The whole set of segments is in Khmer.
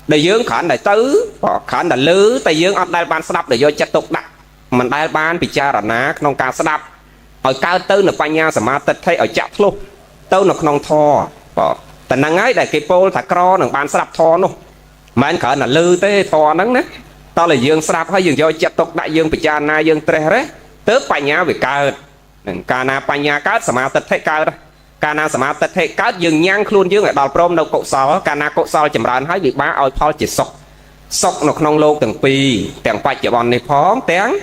để dương khán đại tứ khán đại lứ tại dương ở đây ban sắp để vô chất tục đặt mình đây ban bị cha là ná nông ca sắp ở cao tư là bánh nha mà tật thấy ở chặt luôn tâu là nông thò tại năng ấy đại cái pol thà cro nông ban sắp thò luôn mà anh khán là lư tới thò nắng nè tao là dương sắp hay dương vô chất tục đại dương bị cha na dương tre đấy tớ bánh nha bị cao ca na bánh nha cá mà tật thấy cao đó ca na mà tật thấy cá dương nhang luôn dương ở đào prom đâu cột sò ca na cột sò chầm rán hái bị bá ao phao chỉ sọc nó nông lô từng pi từng quay chỉ bọn này phóng tiếng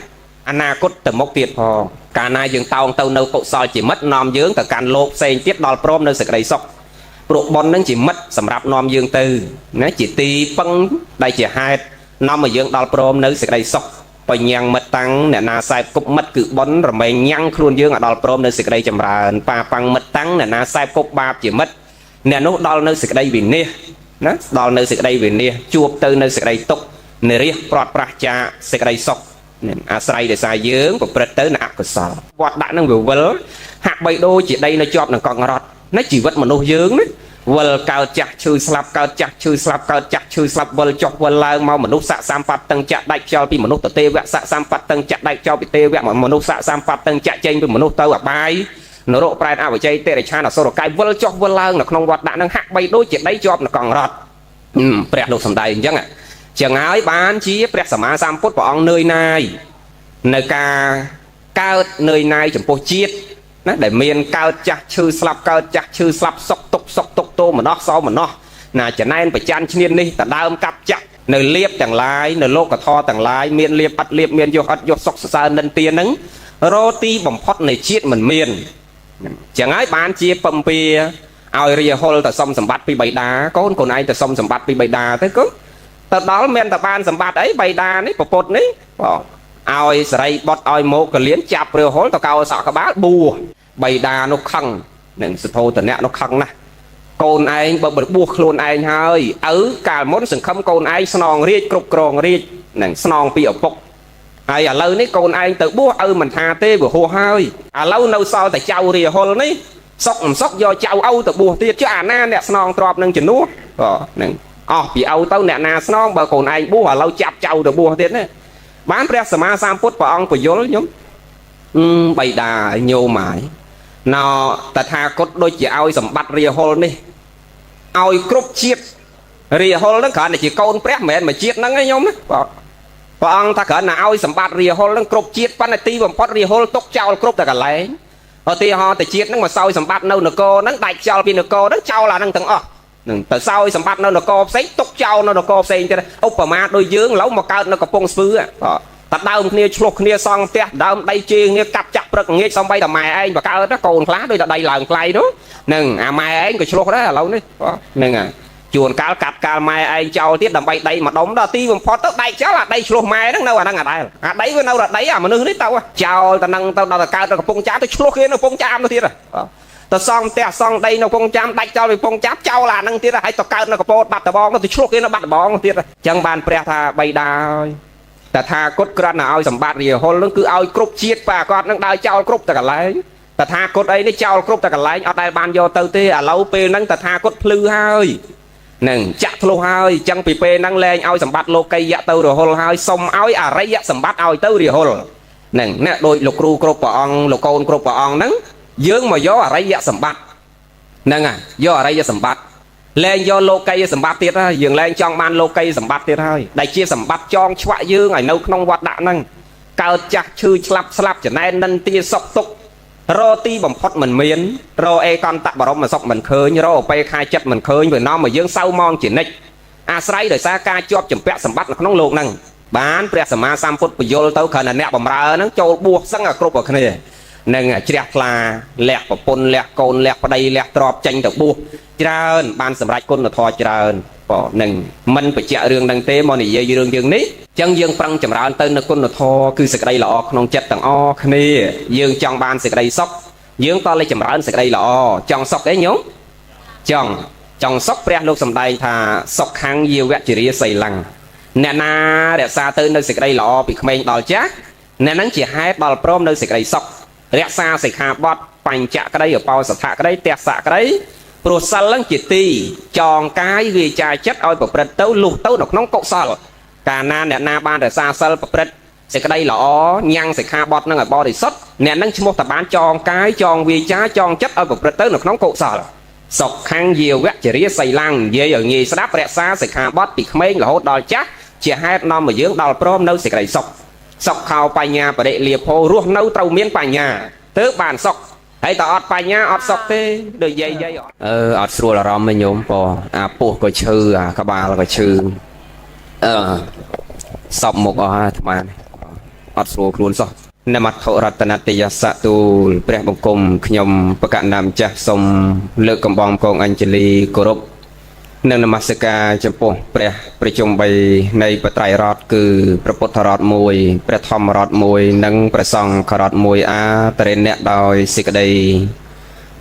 anh na cốt từng mốc tiệt phò ca na dương tàu nâu cột sò chỉ mất nòm dương từ can lô xây tiết đào prom nơi sực đầy sọc bộ bọn nó chỉ mất sầm rạp nòm dương từ nó chỉ ti phân đây chỉ hai nòm mà dương đào prom nơi sực đầy sọc bây nhang mất tăng nè na sai cục mất cự bón rồi mày nhang luôn dương ở đào prom nơi sực đầy chầm rán pa păng mất tăng nè na sai cục ba chỉ mất nè nó đào nơi sực đầy vì nè nó đào nơi sực đầy vì nè chuột từ nơi sực đầy tục nè riết prọt cha sực đầy sọc sai để sai dương của bật tới nạp của sọ quạt đã năng vỡ hạt bay đôi chỉ đây nó chọp là còn ngọt nó chỉ vật mà nô dương đấy vỡ cao chặt chui slap cao chặt chui slap vỡ chọc vỡ lao mau mà nô xạ sam phát tăng chặt đại cho vì mà nô tê vẹn xạ sam phát tăng chặt đại cho bị tê vẹn mà nô xạ sam phát tăng chặt trên vì mà nô tơ ở bài nó độ prai ao ở chơi tê để cha là sâu cái vỡ chọc vỡ lao là không quạt đã năng hạt bay đôi chỉ đây chọp là còn ngọt bẹt lục sầm đầy chẳng ạ chẳng ai bán chí bẹt sầm á sam phút của ông nơi này nơi ca cao nơi này chấm po chiết để miền cao chặt chư slap sọc tục tô mà nó sau mà nó là chẳng nay phải chăn chiên đi ta đau cặp chặt nơi liệp chẳng lái nơi lô cả tho chẳng lái miền liệp miền vô sọc sa nên tiền nứng roti bỏng phốt này chiết mình miền chẳng ai bán chia pầm pia ao ria hol ta xong sầm bát pi bảy đá con ai ta xong sầm bát pi bảy đá thế cứ ta đó men ta ban sầm bát ấy bảy đá đấy bột đấy ao sợi bọt ao mồ cái liến chạp ria hol ta cao sọ cái bát bùa bảy đá nó khăng nên sự thô ta nè nó khăng nè con ai bật buộc luôn ai hơi cả món sừng khăm con ai sòng riết cục còng riết nên sòng pi ở bọc ai lâu đấy con ai tự buộc mình tha tê vừa hồ hơi lâu lâu sau tại trao ria hol đấy sóc do châu Âu từ buồn tiệt chứ na nè snon trọp nâng chừng núa nè vì Âu tao nè na snon bờ cồn ai bua lâu chạp châu từ buồn tiệt đấy bán pre sama sam phút vào ông của dối nhóm bày đà nhô mãi nào ta tha cốt đôi chị ao sầm bắt ria hol đi ao cướp chiết ria hol nó khởi này chỉ con pre mẹ mà chiết nó ngay nhóm đấy ông ta khởi nào ao sầm bắt ria hol nó cướp chiết pan này ti bằng pot ria hol tốc châu cướp ta cả lấy thì họ tại chiết nó mà sau sầm bát nâu nó cô nó đại trao pin nó cô nó trao là năng thằng từ sau sầm bát nâu nó cô sấy tốc trao nó cô xây cho ốc mà đôi dướng lấu mà cao nó có pong spứ ta đau kia chluộc kia xong té đau đây chi kia cặp chặt rất nghe xong bay là mày anh và cao nó cồn lá đôi đây là play đó nừng mày anh cái chluộc đó là lâu đấy nừng chuồn cá cặp cá mai anh trao tiết đầm bay đây mà đóng đó ti bằng phật tới đây chắc là đây chluộc mai nó đâu đang ở đây đấy với đâu là đấy mà nương đấy tao chào ta năng tao là cao tao pong chám tôi chluộc kia nó pong chám nó tiết rồi tao xong té xong đây nó pong chám đạch cho vì pong chám trao là năng tiết là hay tao cao nó có po bắt tao bong nó tôi chluộc kia nó bắt bong tiết rồi chẳng bàn pre tha bay đà ta tha cốt cran nào sầm bát gì hôn nó cứ ao cướp chiết và con nó đai trao cướp ta cả lấy ta tha cốt ấy nó trao cướp ta cả lấy ở đây ban vô tao tê lâu pe năng ta tha cốt lư hơi nè chặt lô hơi chẳng bị pe năng lên ao sầm bát lô cây dạ tao rồi hôn hơi xong ao rây dạ sầm bát ao tao rồi hôn nè nè đôi lục ru cướp bỏng lục côn cướp bỏng nắng dướng mà gió rây dạ sầm bát nè gió rây dạ sầm bát lên do lô cây sầm bát tiết ha dừng lên trong ban lô cây sầm bát tiết hơi đại chia sầm bát chong chọa dương ngày nâu không quạt đạn năng cao chặt chư slap trở nên nâng tia sọc tục roti bằng phốt mình miến ro e con tạ bảo mà sọc mình khơi như ro pe khai chất mình khơi với nó mà dương sau mong chỉ nick sấy đời xa ca chọp chấm pẹt sầm bát là không lộn năng bán pẹt sầm ma sam phút vô tao khởi là nẹt bầm ra nó trâu buộc sang ở cột ở kia nên chẹt là lẹt của pôn lẹt cồn lẹt vào đây lẹt trọp tranh được buộc trơn ban sầm rạch côn là thò trơn bỏ nên mình phải chạy đường đằng tê mòn này dây đường dương ní chân dương prăng chậm ra tên là côn là thò cứ sực đây là o không chết tầng o kia dương trong ban sực đây sóc dương to lên chậm ra sực đây là o trong sóc đấy nhớ trong sóc pre lúc sầm đây thà sóc hàng nhiều vẹt chỉ đi xây lằng nè na để xa tên nơi sực đây là o bị không đòi chắc nè nắng chỉ hai đòi prom nơi sực đây sóc rẽ xa sực hà bọt bành chạ cái đây ở bao sạch cái đấy tẹt xạ cái đấy ព្រោះសិលហ្នឹងជាទីចងកាយវាចាចិត្តឲ្យប្រព្រឹត្តទៅលុះទៅនៅក្នុងកុសលកាលណាអ្នកណាបានរក្សាសិលប្រព្រឹត្តសេចក្តីល្អញ៉ាំងសិក្ខាបទហ្នឹងឲ្យបរិសុទ្ធអ្នកហ្នឹងឈ្មោះតែបានចងកាយចងវាចាចងចិត្តឲ្យប្រព្រឹត្តទៅនៅក្នុងកុសលសុខខាងយាវៈចរិយាសីឡាំងនិយាយឲ្យងាយស្ដាប់រក្សាសិក្ខាបទពីក្មេងរហូតដល់ចាស់ជាហេតុនាំឲ្យយើងដល់ព្រមនៅសេចក្តីសុខសុខខោបញ្ញាបរិលាភោរស់នៅត្រូវមានបញ្ញាទើបបានសុខហើយតើអត់បញ្ញាអត់សុខទេដូចយាយអត់ស្រួលអារម្មណ៍ទេញោមប៉អាពោះក៏ឈឺអាក្បាលក៏ឈឺសពមុខអស់អាត្មាអត់ស្រួលខ្លួនសោះនមត្ថរតនតយសៈទូលព្រះបង្គំខ្ញុំបកណាមចាស់សូមលើកកំបងកងអញ្ជលីគោរពនិងនមស្ការចំពោះព្រះប្រជុំ3នៃបត្រៃរតគឺព្រះពុទ្ធរត1ព្រះធម្មរត1និងព្រះសង្ឃរត1អាតរិណៈដោយសេចក្តី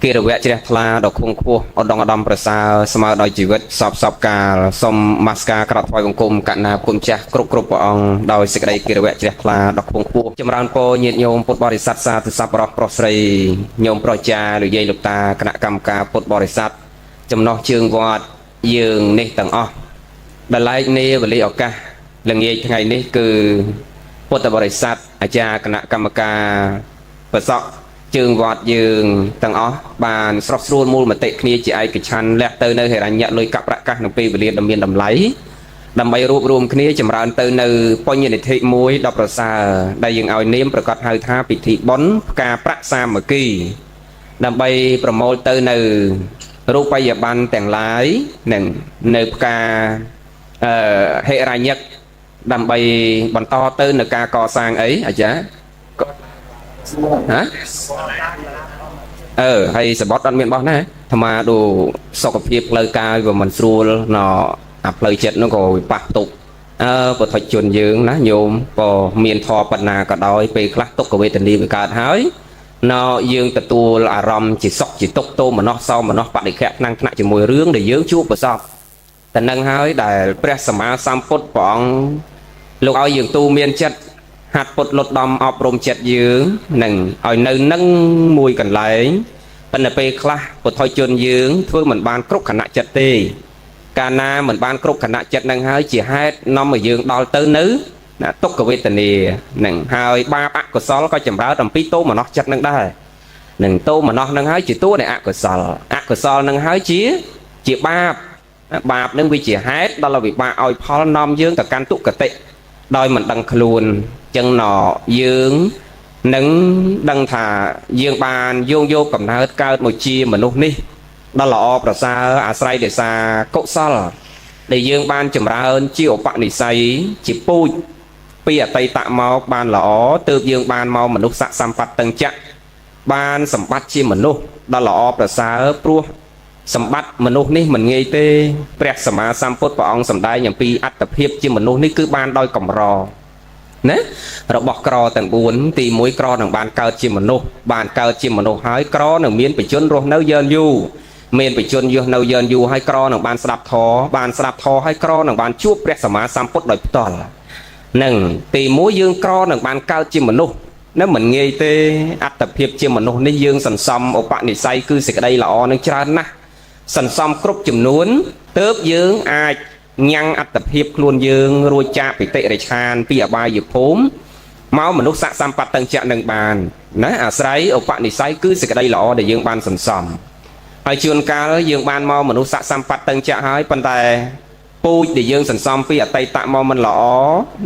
គិរវៈជ្រះថ្លាដ៏ខ្ពង់ខ្ពស់ឧត្តមឧត្តមប្រសើរស្មើដោយជីវិតសពកាលសូមនមស្ការក្រាបថ្វាយបង្គំកណ្ណាគុណចាស់គ្រប់ព្រះអង្គដោយសេចក្តីគិរវៈជ្រះថ្លាដ៏ខ្ពង់ខ្ពស់ចម្រើនពរញាតិញោមពុទ្ធបរិស័ទសាធុសប្បុរសប្រុសស្រីញោមប្រុសចាលោកយាយលោកតាគណៈកម្មការពុទ្ធបរិស័ទចំណោះជើងវត្តយើងនេះទាំងអស់ដែលឡែកនេះវេលាឱកាសល្ងាចថ្ងៃនេះគឺពុទ្ធបរិស័ទអាចារ្យគណៈកម្មការប្រសក់ជើងវត្តយើងទាំងអស់បានស្រស់ស្រួលមូលមតិគ្នាជាឯកច្ឆន្ទលះទៅនៅហិរញ្ញៈលុយកាក់ប្រកាសនៅពេលវេលាដ៏មានតម្លៃដើម្បីរួបរวมគ្នាចម្រើនទៅនៅបញ្ញនិធិមួយដ៏ប្រសើរដែលយើងឲ្យនាមប្រកាសហៅថាពិធីបុណ្យផ្កាប្រាក់សាមគ្គីដើម្បីប្រមូលទៅនៅរូបិយប័ណ្ណទាំងឡាយនឹងនៅផ្កាហិរញ្ញៈដើម្បីបន្តទៅនៅការកសាងអីអាចារ្យហ៎ហើយសបត់អត់មានបោះណាអាត្មាដូសុខភាពផ្លូវកាយវាមិនស្រួលណអាផ្លូវចិត្តនោះក៏វិប៉ះទុកពុទ្ធជនយើងណាញោមក៏មានធម៌បណ្ណាក៏ដោយពេលខ្លះទុក្ខវេទនាវាកើតហើយណយើងទទួលអារម្មណ៍ជាសុខជាទុក្ខទោមនស្សសោមនស្សបដិខៈថ្នាក់ជាមួយរឿងដែលយើងជួបប្រសពតែនឹងហើយដែលព្រះសម្មាសម្ពុទ្ធព្រះអង្គលោកឲ្យយើងទូមានចិត្តហាត់ពុតលុតដំអប់រំចិត្តយើងនឹងឲ្យនៅនឹងមួយកន្លែងប៉ុន្តែពេលខ្លះពុទ្ធជនយើងធ្វើមិនបានគ្រប់ខណៈចិត្តទេកាលណាមិនបានគ្រប់ខណៈចិត្តនឹងហើយជាហេតុនាំឲ្យយើងដល់ទៅនៅទុក្ខវេទនានឹងហើយបាបអកុសលក៏ចម្រើនអំពីទោមនស្សចិត្តនឹងដែរនឹងទោមនស្សនឹងហើយជាតួនៃអកុសលនឹងហើយជាបាបនឹងវាជាហេតុដល់វិបាកឲ្យផលនាំយើងទៅកាន់ទុក្ខតិដោយមិនដឹងខ្លួនចឹងយើងនឹងដឹងថាយើងបានយកកំណើតកើតមកជាមនុស្សនេះដល់ល្អប្រសើរអាស្រ័យដោយសារកុសលដែលយើងបានចម្រើនជាឧបនិស្ស័យជាពូជពីអតីតមកបានល្អទើបយើងបានមកមនុស្សស័ក្តិសម្បត្តិទាំងចក្របានសម្បត្តិជាមនុស្សដ៏ល្អប្រសើរព្រោះសម្បត្តិមនុស្សនេះមិនងាយទេព្រះសម្មាសម្ពុទ្ធព្រះអង្គសម្ដែងអំពីអត្តភាពជាមនុស្សនេះគឺបានដោយកម្រណារបស់ក្រទាំង4ទី1ក្រនឹងបានកើតជាមនុស្សបានកើតជាមនុស្សហើយក្រនឹងមានបជនរស់នៅយឺនយូរមានបជនរស់នៅយឺនយូរហើយក្រនឹងបានស្ដាប់ធម៌ហើយក្រនឹងបានជួបព្រះសម្មាសម្ពុទ្ធដោយផ្ទាល់នឹងទី1យើងក្រនឹងបានកើតជាមនុស្សនៅមិនងាយទេអត្តភាពជាមនុស្សនេះយើងសន្សំឧបនិស្ស័យគឺសេចក្តីល្អនឹងច្រើនណាស់សន្សំគ្រប់ចំនួនទើបយើងអាចញ៉ាំងអត្តភាពខ្លួនយើងរួចចាកពីតិរិឆានពីអបាយភូមិមកមនុស្សស័ក្តិសម្បត្តិទាំងចក្រនឹងបានណាអាស្រ័យឧបនិស្ស័យគឺសេចក្តីល្អដែលយើងបានសន្សំហើយជួនកាលយើងបានមកមនុស្សស័ក្តិសម្បត្តិទាំងចក្រហើយប៉ុន្តែពូជដែលយើងសន្សំពីអតីតមកមិនល្អ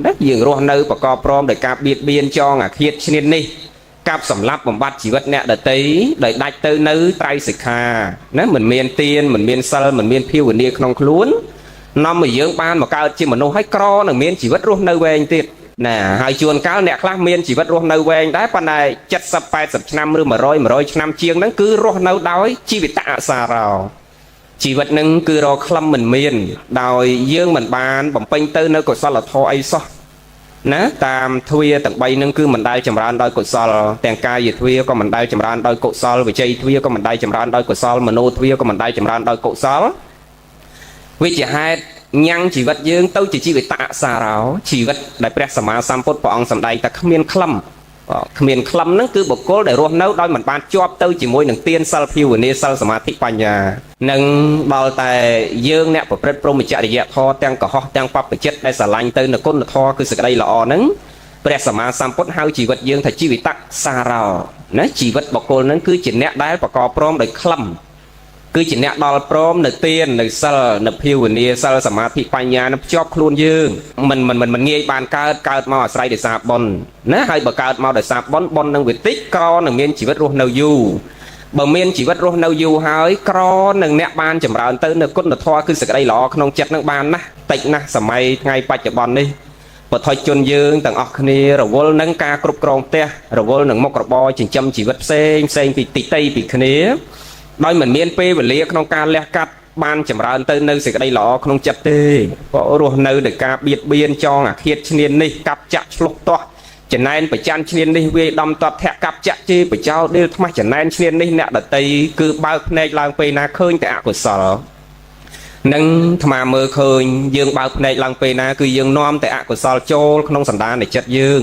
ណាយើងរស់នៅប្រកបព្រមដោយការបៀតបៀនចងអាឃាតឈ្នានីសកាប់សម្លាប់បំបត្តិជីវិតអ្នកដទៃដោយដាច់ទៅនៅត្រៃសិក្ខាណាមិនមានទានមិនមានសិលមិនមានភាវនាក្នុងខ្លួននាំឲ្យយើងបានមកកើតជាមនុស្សហើយក្រនឹងមានជីវិតរស់នៅវែងទៀតណាហើយជួនកាលអ្នកខ្លះមានជីវិតរស់នៅវែងដែរប៉ុន្តែ70 80ឆ្នាំឬ100ឆ្នាំជាងហ្នឹងគឺរស់នៅដោយជីវិតអសារោជីវិតហ្នឹងគឺរកខ្លឹមមិនមានដោយយើងមិនបានបំពេញទៅនៅកុសលធម៌អីសោះណាតាមទ្វាទាំង3ហ្នឹងគឺមិនដែលចម្រើនដោយកុសលទាំងកាយទ្វាក៏មិនដែលចម្រើនដោយកុសលវិជ័យទ្វាក៏មិនដែលចម្រើនដោយកុសលមโนទ្វាក៏មិនដែលចម្រើនដោយកុសលវាជាហេតុញ៉ាំងជីវិតយើងទៅជាជីវិតអសារោជីវិតដែលព្រះសម្មាសម្ពុទ្ធព្រះអង្គសម្ដែងតែគ្មានខ្លឹម គ្មានខ្លឹមហ្នឹងគឺបុគ្គលដែលរស់នៅដោយមិនបានជាប់ទៅជាមួយនឹងទានសិលភាវនាសិលសមាធិបញ្ញានឹងដល់តែយើងអ្នកប្រព្រឹត្តព្រហ្មចរិយធម៌ទាំងកុហកទាំងបព្វជិតដែលស្រឡាញ់ទៅនៅគុណធម៌គឺសេចក្តីល្អហ្នឹងព្រះសម្មាសម្ពុទ្ធហៅជីវិតយើងថាជីវិតសារោណាជីវិតបុគ្គលហ្នឹងគឺជាអ្នកដែលប្រកបព្រមដោយខ្លឹមគឺជាអ្នកដល់ព្រមនៅទាននៅសិលនៅភាវនាសិលសមាធិបញ្ញានឹងភ្ជាប់ខ្លួនយើងមិនងាយបានកើតមកអាស្រ័យដោយសារបុណ្យណាហើយបើកើតមកដោយសារបុណ្យនឹងវាតិចក្រនឹងមានជីវិតរស់នៅយូរបើមានជីវិតរស់នៅយូរហើយក្រនឹងអ្នកបានចម្រើនទៅនៅគុណធម៌គឺសេចក្តីល្អក្នុងចិត្តនឹងបានណាស់តិចណាស់សម័យថ្ងៃបច្ចុប្បន្ននេះបទជនយើងទាំងអស់គ្នារវល់នឹងការគ្រប់គ្រងផ្ទះរវល់នឹងមុខរបរចិញ្ចឹមជីវិតផ្សេងពីទីតីពីគ្នាដោយមិនមានពេលវេលាក្នុងការលះកាត់បានចម្រើនទៅនៅសេចក្តីល្អក្នុងចិត្តទេក៏រស់នៅដោយការបៀតបៀនចងអាឃាតឈ្នាននេះកាប់ចាក់ឆ្លុះទាស់ចំណែនប្រច័នឈ្នាននេះវាយដំតត់ធាក់កាប់ចាក់ជេរបចោលដៀលថ្មាស់ចំណែនឈ្នាននេះអ្នកដតីគឺបើកភ្នែកឡើងពេលណាឃើញតែអកុសលនឹងថ្មមើលឃើញយើងបើកភ្នែកឡើងពេលណាគឺយើងនាំតែអកុសលចូលក្នុងសន្តាននៃចិត្តយើង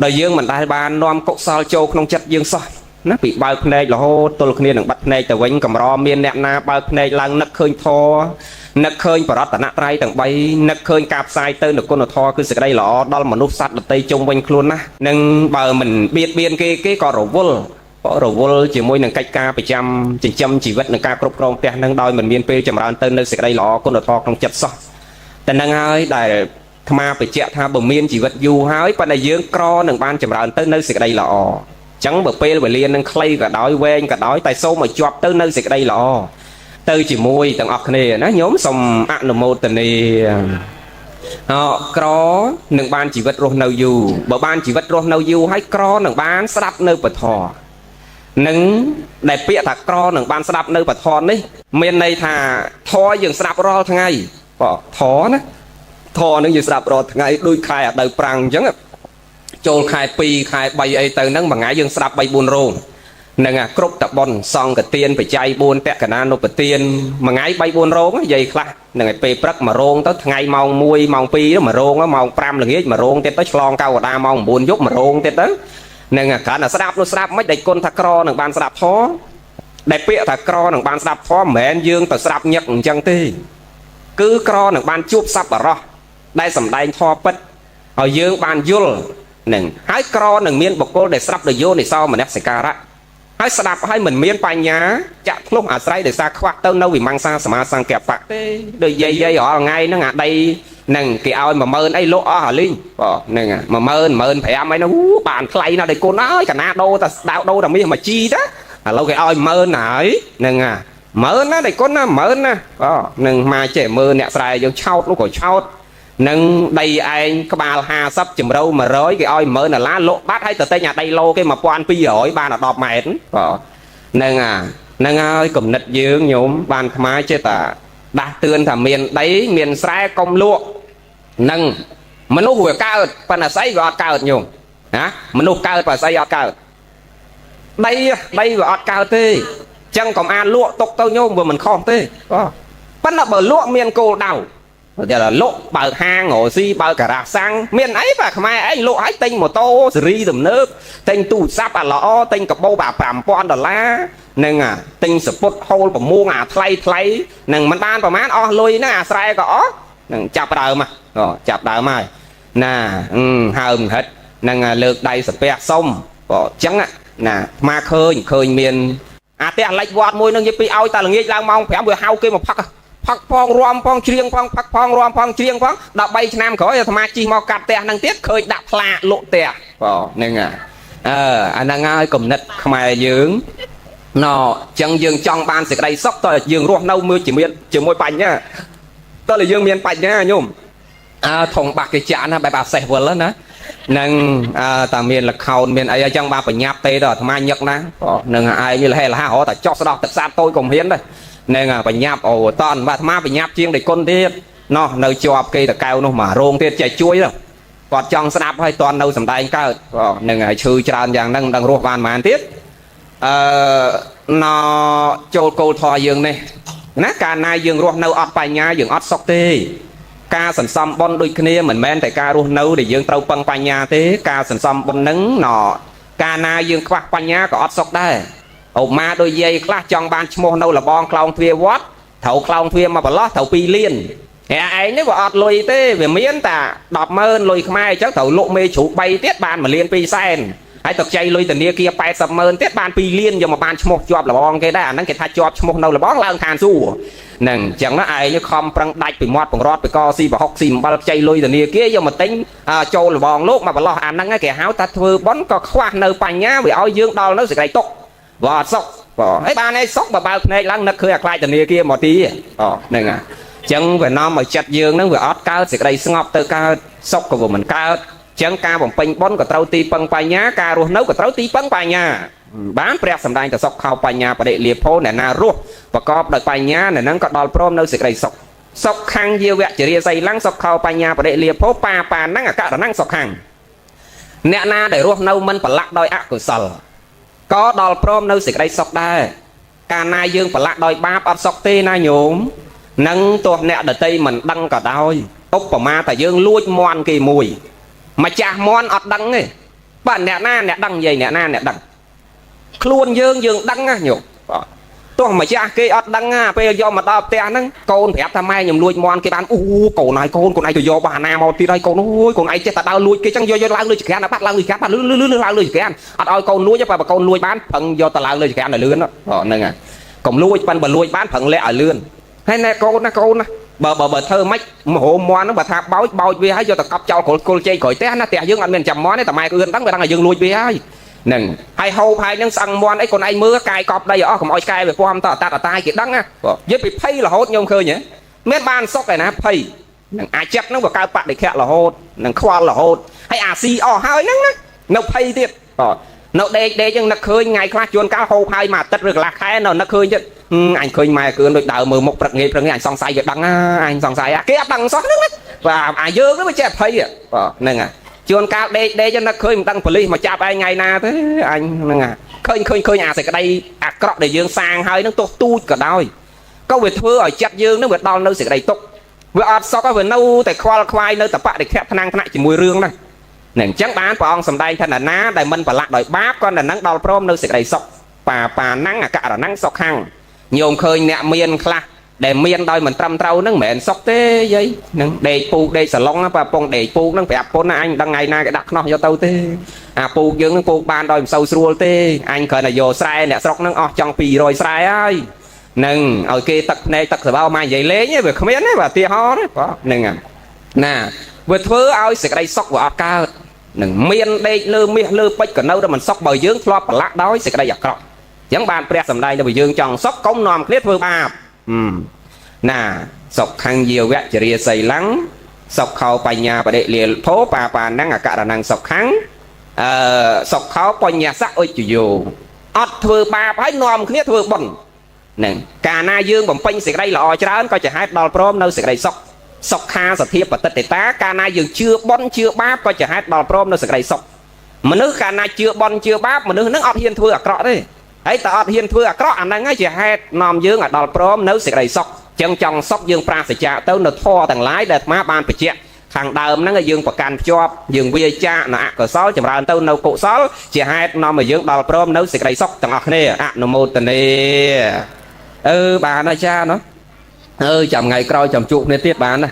ដោយយើងមិនដែលបាននាំកុសលចូលក្នុងចិត្តយើងសោះណាពីបើកភ្នែករហូតទល់គ្នានឹងបាត់ភ្នែកទៅវិញកម្រមានអ្នកណាបើកភ្នែកឡើងនឹកឃើញធម៌នឹកឃើញបរតនត្រ័យទាំង3នឹកឃើញការផ្សាយទៅនៅគុណធម៌គឺសេចក្តីល្អដល់មនុស្សសត្វដទៃជុំវិញខ្លួនណានឹងបើមិនបៀតបៀនគេក៏រវល់ជាមួយនឹងកិច្ចការប្រចាំចិញ្ចឹមជីវិតនិងការគ្រប់គ្រងផ្ទះនឹងដោយមិនមានពេលចម្រើនទៅនៅសេចក្តីល្អគុណធម៌ក្នុងចិត្តសោះតែនឹងហើយដែលអាត្មាបញ្ជាក់ថាបើមានជីវិតយូរហើយប៉ុន្តែយើងក្រនឹងបានចម្រើនទៅនៅសេចក្តីល្អចឹងបើពេលវេលានឹងខ្លីក៏ដោយវែងក៏ដោយតែសូមឲ្យជាប់ទៅនៅសេចក្តីល្អទៅជាមួយទាំងអស់គ្នាណាញោមសូមអនុមោទនាក្រនឹងបានជីវិតរស់នៅយូរបើបានជីវិតរស់នៅយូរហើយក្រនឹងបានស្ដាប់នៅពធនឹងដែលពាក្យថាក្រនឹងបានស្ដាប់នៅពធនេះមានន័យថាធរយើងស្ដាប់រាល់ថ្ងៃធរណាធរនឹងយើងស្ដាប់រាល់ថ្ងៃដូចខែអដៅប្រាំងអញ្ចឹងចូលខែ2ខែ3អីទៅហ្នឹងមួយថ្ងៃយើងស្ដាប់3 4រោងហ្នឹងគ្រប់តបុនសង្កទានបច្ច័យ4តក្កណានុបទានមួយថ្ងៃ3 4រោងនិយាយខ្លះហ្នឹងឯពេលព្រឹក1រោងទៅថ្ងៃម៉ោង1ម៉ោង2 1រោងម៉ោង5ល្ងាច1រោងទៀតទៅឆ្លងកៅកដាម៉ោង9យប់1រោងទៀតទៅហ្នឹងគ្រាន់តែស្ដាប់នោះស្ដាប់មិនដេចគុណថាក្រនឹងបានស្ដាប់ធម៌ដែលពាក្យថាក្រនឹងបានស្ដាប់ធម៌មិនមែនយើងទៅស្ដាប់ញឹកអញ្ចឹងទេគឺក្រនឹងបានជួបសប្បុរសដែលសម្ដែងធម៌ពិតឲ្យយើងបានយល់នឹងហើយក្រនឹងមានបុគ្គលដែលស្ដាប់ដោយយោនិសោមនសិការៈហើយស្ដាប់ហើយមិនមានបញ្ញាចាក់ធ្លុះអាស្រ័យដោយសារខ្វះទៅនៅវិមង្សាសមាសង្កបៈទេដូចយាយរាល់ថ្ងៃហ្នឹងអាដីនឹងគេឲ្យ10000អីលក់អស់អាលីងហ្នឹង10000 15000អីនោះបានថ្លៃណាស់ដល់គុណអើយកណាដូរតែដូរតែមាសមួយជីតាឥឡូវគេឲ្យ10000ហើយហ្នឹង10000ណាដល់គុណណា10000ណានឹងមកចេះមើលអ្នកស្រែយើងឆោតនោះក៏ឆោតនឹងដីឯងក្បាល50ជំរៅ100គេឲ្យ$10000លក់បាត់ហើយទៅទិញអាដីឡូគេ1200បានដល់10ម៉ែត្រហ្នឹងហើយគំនិតយើងញោមបានថ្មចេះតែដាស់តឿនថាមានដីមានស្រែកុំលក់នឹងមនុស្សវាកើតប៉ុន្តែស្អីវាអត់កើតញោមណាមនុស្សកើតប៉ុន្តែស្អីអត់កើតដីវាអត់កើតទេអញ្ចឹងកុំអានលក់ຕົកទៅញោមវាមិនខុសទេប៉ុន្តែបើលក់មានគោលដៅតែលក់បើកហាងរស៊ីបើកការ៉ាសាំងមានអីបាទខ្មែរឯងលក់ឲ្យទិញម៉ូតូស៊េរីទំនើបទិញទូរស័ព្ទអាល្អទិញកាបូបអា$5000ហ្នឹងទិញសពុតហូលប្រមួងអាថ្លៃហ្នឹងមិនបានប្រហែលអស់លុយណាអាស្រែក៏អស់ហ្នឹងចាប់ដើមចាប់ដើមហើយណាហើមហិតហ្នឹងលើកដៃសាពះសុំអញ្ចឹងណាមកឃើញមានអាផ្ទះលិចវត្តមួយនឹងនិយាយពីឲ្យតែល្ងាចឡើងម៉ោង5វាហៅគេមកផឹកផងរំផងច្រៀងផងផឹកផងរំផងច្រៀងផង13ឆ្នាំក្រោយអាត្មាជិះមកកាត់ផ្ទះហ្នឹងទៀតឃើញដាក់ផ្លាកលក់ផ្ទះហ្នឹងអាហ្នឹងហើយគំនិតខ្មែរយើងអញ្ចឹងយើងចង់បានសេចក្តីសុខតើយើងរស់នៅមើលជាមួយបញ្ញាតើយើងមានបញ្ញាញោមធំបាក់គេចាក់ណាបែបអាសេះវលណានឹងតាមានលខោនមានអីអញ្ចឹងបានបញ្ញាប់ទេដល់អាត្មាញឹកណានឹងឯងលហេលហារតែចោះស្ដោះទឹកសាតតូចកុំហ៊ានដែរនឹងបញ្ញាប់តនបាទអាត្មាបញ្ញាប់ជាងដៃគុណទៀតនៅជាប់គេតកៅនោះមករោងទៀតចែកជួយគាត់ចង់ស្ដាប់ឲ្យតននៅសំដែងកើតនឹងឲ្យឈឺច្រើនយ៉ាងហ្នឹងមិនដឹងរស់បានប៉ុន្មានទៀតចូលគោលធម៌យើងនេះណាកាលណាយើងរស់នៅអត់បញ្ញាយើងអត់សុខទេការសន្សំបុណ្យដូចគ្នាមិនមែនតែការរស់នៅដែលយើងត្រូវពឹងបញ្ញាទេការសន្សំបុណ្យហ្នឹង កាលណាយើងខ្វះបញ្ញាក៏អត់សុខដែរឧបមាដូចយាយខ្លះចង់បានឈ្មោះនៅលបងខ្លោងទ្វារវត្តត្រូវខ្លោងទ្វារមកប្រឡោះត្រូវ2លានឯងនេះវាអត់លុយទេវាមានតែ 100000 លុយខ្មែរអញ្ចឹងត្រូវលក់មេជ្រូក3ទៀតបាន1លាន2សែនហើយទឹកចៃលុយធនាគារ800000ទៀតបាន2លានយកមកបានឈ្មោះជាប់លបងគេដែរអាហ្នឹងគេថាជាប់ឈ្មោះនៅលបងឡើងឋានសួគ៌ហ្នឹងអញ្ចឹងឯងខំប្រឹងដាច់ពីមាត់បង្រត់ពីកស៊ីប្រហុកស៊ីអំបិលខ្ចីលុយធនាគារយកមកទិញចូលលបងលោកមកប្រឡោះអាហ្នឹងគេហៅថាធ្វើបន់ក៏ខ្វះនៅបញ្ញាវាឲ្យយើងដល់នៅសេចក្តីទុក្ខវាអត់សុខបងហើយបានឯងសុខបើភ្នែកឡើងនឹកឃើញអាខ្លាចធនាគារមកទីហ្នឹងអញ្ចឹងវានាំឲ្យចិត្តយើងហ្នឹងវាអត់កើតសេចក្តីស្ងប់ទៅកើតសុខក៏វាមិនកើតអញ្ចឹងការបំពេញបុណ្យក៏ត្រូវទីពឹងបញ្ញាការរស់នៅក៏ត្រូវទីពឹងបញ្ញាបានព្រះសម្ដែងទៅសុខខោបញ្ញាបដិលាភោអ្នកណារស់ប្រកបដោយបញ្ញាអ្នកហ្នឹងក៏ដល់ព្រមនៅសេចក្តីសុខសុខខាងយាវៈចរិយាសីឡੰសុខខោបញ្ញាបដិលាភោបាហ្នឹងអកតហ្នឹងសុខខាងអ្នកណាដែលរស់នៅមិនប្រឡាក់ដោយអកុសលក៏ដល់ព្រមនៅសេចក្តីសុខដែរកាលណាយើងប្រឡាក់ដោយបាបអត់សុខទេណាញោមនឹងទោះអ្នកដតីមិនដឹងក៏ដោយឧបមាថាយើងលួចមន់គេមួយម្ចាស់មន់អត់ដឹងទេបាទអ្នកណាអ្នកដឹងនិយាយអ្នកណាអ្នកដឹងខ្លួនយើងដឹងណាញោមទោះម្ចាស់គេអត់ដឹងណាពេលយកមកដល់ផ្ទះហ្នឹងកូនប្រាប់ថាម៉ែខ្ញុំលួចមន់គេបានអូកូនហើយកូនឯងទៅយកបាសណាមកទៀតហើយកូនអូយកូនឯងចេះតែដើរលួចគេចឹងយកឡើងលើចក្រានបាត់ឡើងលើចក្រានបាត់លឺឡើងលើចក្រានអត់ឲ្យកូនលួចទេបើកូនលួចបានប្រឹងយកទៅឡើងលើចក្រានឲ្យលឿនហ្នឹងហើយកុំលួចប៉ិនបើលួចបានប្រឹងលាក់ឲ្យលឿនហើយណែកូនណាបើធ្វើម៉េចមហោមន់ហ្នឹងបើថាបោចវាហើយយកទៅកប់ចោលគល់ជែកក្រោយផ្ទះណាផ្ទះយើងអត់មានចាំមន់ទេតែម៉ែគឺដឹងវាដឹងថាយើងលួចវាហើយហ្នឹងហើយហូបហើយហ្នឹងស្អឹងមន់អីកូនឯងមើលកាយកប់ដីអស់កុំឲ្យឆ្កែវាពំតអតាតាយគេដឹងណានិយាយពីភ័យរហូតខ្ញុំឃើញហ៎មានបានសុកឯណាភ័យនឹងអាចចិត្តហ្នឹងវាកើតបដិខៈរហូតនឹងខ្វល់រហូតហើយអាស៊ីអស់ហើយហ្នឹងណានៅភ័យទៀតនៅដេកចឹងនឹកឃើញថ្ងៃខ្លះជួនកាលហូបហើយមួយអាទិត្យឬកន្លះខែនៅនឹកឃើញទៀតអញឃើញម៉ែគឺដូចដើរមើលមុខព្រឹកងាយអញសង្ស័យវាដឹងអញសង្ស័យគេអត់ដឹងសោះហ្នឹងណាបាទអាយើងហ្នឹងវាចេះភ័យហ្នឹងជួនកាលដេកចឹងនឹកឃើញមិនដឹងប៉ូលីសមកចាប់ឯងថ្ងៃណាទេអញហ្នឹងឃើញអាសេចក្តីអាក្រក់ដែលយើងសាងហើយហ្នឹងទោះទូចក៏ដោយក៏វាធ្វើឲ្យចិត្តយើងហ្នឹងវាដល់នៅសេចក្តីទុក្ខវាអត់សុខហើយវានៅតែខ្វល់ខ្វាយនៅតែបដិខៈថ្នាំងថ្នាក់ជាមួយរឿងហ្នឹងអញ្ចឹងបានព្រះអង្គសម្ដែងថាណាដែលមិនប្រឡាក់ដោយបាបក៏នឹងដល់ព្រមនៅសេចក្តីសុខប៉ាហ្នឹងអកតហ្នឹងសុខខាងញោមឃើញអ្នកមានខ្លះដែលមានដោយមិនត្រឹមត្រូវហ្នឹងមិនមែនសុខទេយាយហ្នឹងដេកពូកដេកសឡុងប៉ាពងដេកពូកហ្នឹងប្រាប់ពុនណាអញដឹងថ្ងៃណាគេដាក់ខ្នោះយកទៅទេអាពូកយើងហ្នឹងពូកបានដោយមិនសូវស្រួលទេអញគ្រាន់តែយកស្រែអ្នកស្រុកហ្នឹងអស់ចង់200ស្រែហើយហ្នឹងឲ្យគេទឹកភ្នែកទឹកសបោមកនិយាយលេងវាគ្មានទេបាទទាហរណ៍ទេហ្នឹងណាវាធ្វើឲ្យសេចក្តីសុខវាអត់កើតនឹងមានដេកលើមាសលើពេជ្រក៏នៅតែមិនសុខបើយើងធ្លាប់ប្រឡាក់ដោយសេចក្តីអាក្រក់អញ្ចឹងបានព្រះសម្ដែងថាបើយើងចង់សុខកុំនាំគ្នាធ្វើបាបណាសុខខាងយាវៈចរិយាសីឡੰសុខខោបញ្ញាបដិលាភោបាហ្នឹងអកតហ្នឹងសុខខាងសុខខោបញ្ញាសៈអុជយោអត់ធ្វើបាបហើយនាំគ្នាធ្វើបុណ្យហ្នឹងកាលណាយើងបំពេញសេចក្តីល្អច្រើនក៏ជាហេតុដល់ព្រមនៅសេចក្តីសុខសុខាសធាបតិតេតាកាលណាយើងជឿបុណ្យជឿបាបក៏ជាហេតុដល់ព្រមនៅសេចក្តីសុខមនុស្សកាលណាជឿបុណ្យជឿបាបមនុស្សហ្នឹងអត់ហ៊ានធ្វើអាក្រក់ទេហើយតែអត់ហ៊ានធ្វើអាក្រក់អាហ្នឹងឯងជាហេតុនាំយើងឲ្យដល់ព្រមនៅសេចក្តីសុខចឹងចង់សុខយើងប្រាសចាកទៅនៅធម៌ទាំងឡាយដែលអាត្មាបានបញ្ជាក់ខាងដើមហ្នឹងឲ្យយើងប្រកាន់ភ្ជាប់យើងវាចាកនៅអកុសលចម្រើនទៅនៅកុសលជាហេតុនាំឲ្យយើងដល់ព្រមនៅសេចក្តីសុខទាំងអស់គ្នាអនុមោទនាបានអាចារ្យណោះចាំថ្ងៃក្រោយចាំជួបគ្នាទៀតបានណា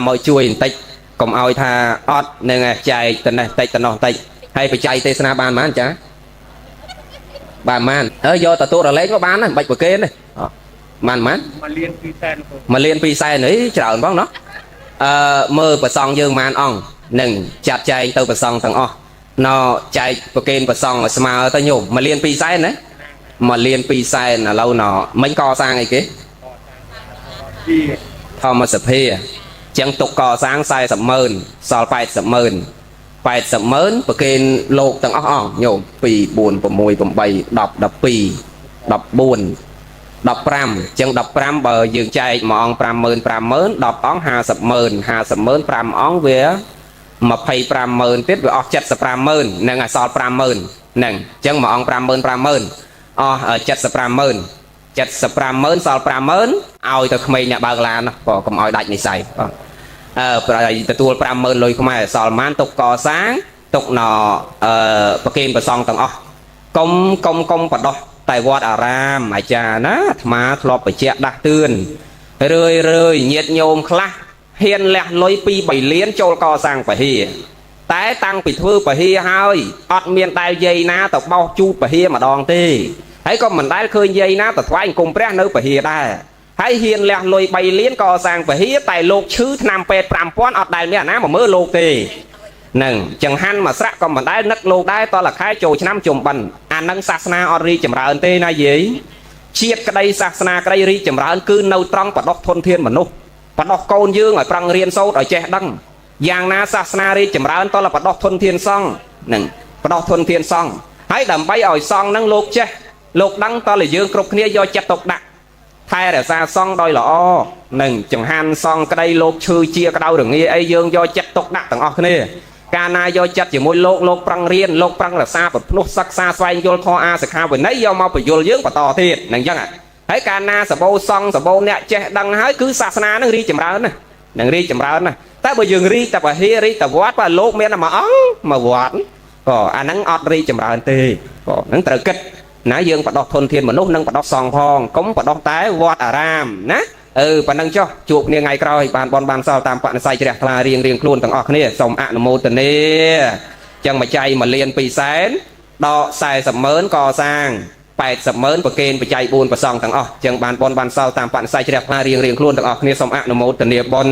មកជួយបន្តិចកុំឲ្យថាអត់នឹងចែកទៅនេះតិចទៅនោះតិចហើយបច្ច័យទេសនាបានហ្មងចាបានយកតទូរលេងក៏បានដែរមិនបាច់ប្រកេនទេបាន1លាន2សែន1លាន2សែននេះច្រើនផងណោះមើលប្រសងយើងប៉ុន្មានអង្គនឹងចាត់ចែងទៅប្រសងទាំងអស់ណចែកប្រកេនប្រសងឲ្យស្មើទៅញោម1លាន2សែនណា1លាន2សែនឥឡូវណមិញកសាងអីគេធម្មសភាចឹងទុកកសាង400000សល់800000ប្រកេនលោកទាំងអស់អង្គញោម2 4 6 8 10 12 14 15ចឹង15បើយើងចែកមួយអង្គ50000 10អង្គ500000 50000 5អង្គវា2500000ទៀតវាអស់75000ហ្នឹងឲ្យសល់50000ហ្នឹងចឹងមួយអង្គ50000អស់75000 75000សល់50000ឲ្យទៅក្មេងអ្នកបើកឡានក៏កុំឲ្យដាច់និស័យប្រហែលទទួល50000លុយខ្មែរសល់ប៉ុន្មានទុកកសាង ตกหนอประเกณฑ์ประซองต่างอ๋อกลมปะดอแต่วัดอารามอาจารย์นะมาทลบไปเจ้าดักเตือนเลยเงียดโยมคลาเฮียนแหลกลอยปีใบเลี้ยนโจลกอสร้างไปเฮียแต่ตั้งปิดทือไปเฮียเฮ้ยอดเมียนตายใยนะตกเบาจูไปเฮียมาดองตีให้ก็มันได้เคยใยนะแต่ควายกลมแปรเนื้อไปเฮียได้ให้เฮียนแหลกลอยใบเลี้ยนกอสร้างไปเฮียแต่โลกชื่อนำเป็ดปรามป้อนอดได้เนี่ยนะมาเมื่อโลกตีหนึ่งจังหันมาสระก็มันได้นักโลกได้ตอนหลักคายโจชน้ำจมบันอันนังศาสนาอรีจำราอันเตนายเยเชียดกระไดศาสนากระไดรีจำราอันคือเนาตรังปะดอกทนเทียนมนุษย์ปะดอกโกนยืงไอ้ปรังเรียนโซดไอ้แจดังอย่างนาศาสนารีจำราอันตอนละปะดอกทนเทียนซ่องหนึ่งปะดอกทนเทียนซ่องให้ดำใบอ่อยซ่องนั่งโลกเจโลกดังตอนละยืงกรบเนี้ยย่อจัดตกดักไทยแต่ซาซ่องดอยหล่อหนึ่งจังหันซ่องกระไดโลกชื่อเชียกระเดาถึงนี้ไอ้ยืงย่อจัดตกดักต่างออกนี่การนายจัดอยู่มวยโลกปรังเรียนโลกปรังหลักซาแบบนุสักซาไซโยลคออาสขาวันนี้ยอมมาไปโยลเยอะกว่าต่อทีหนึ่งยังไงให้การนาสะโบซองสะโบเนี่ยเจดังให้คือศาสนานั่งรีจำรานะนั่งรีจำรานะแต่พอยืงรีแต่พอเฮรีแต่วัดว่าโลกเมียนมาอ๋อมาวัดก็อันนั้นอดรีจำราตีก็นั่งตระกิดนะยืงปะดอกทนเทียนมนุษย์นั่งปะดอกซองพองก้มปะดอกตายวัดอารามนะปนังเจ้าจูบเนี่ยไงกรอยบานบอลบานเศร้าตามปะใส่เจริญทลาเรียงครูนต่างออกเนี่ยสมอนุโมทนีจังมาใจมาเรียนปีแสนดอกใส่สมเมินก่อสร้าง8 สมเมินประเกณฑ์ประใจบุญประซองต่างออกจังบานบอลบานเศร้าตามปะใส่เจริญทลาเรียงครูนต่างออกเนี่ยสมอนุโมทนีบอล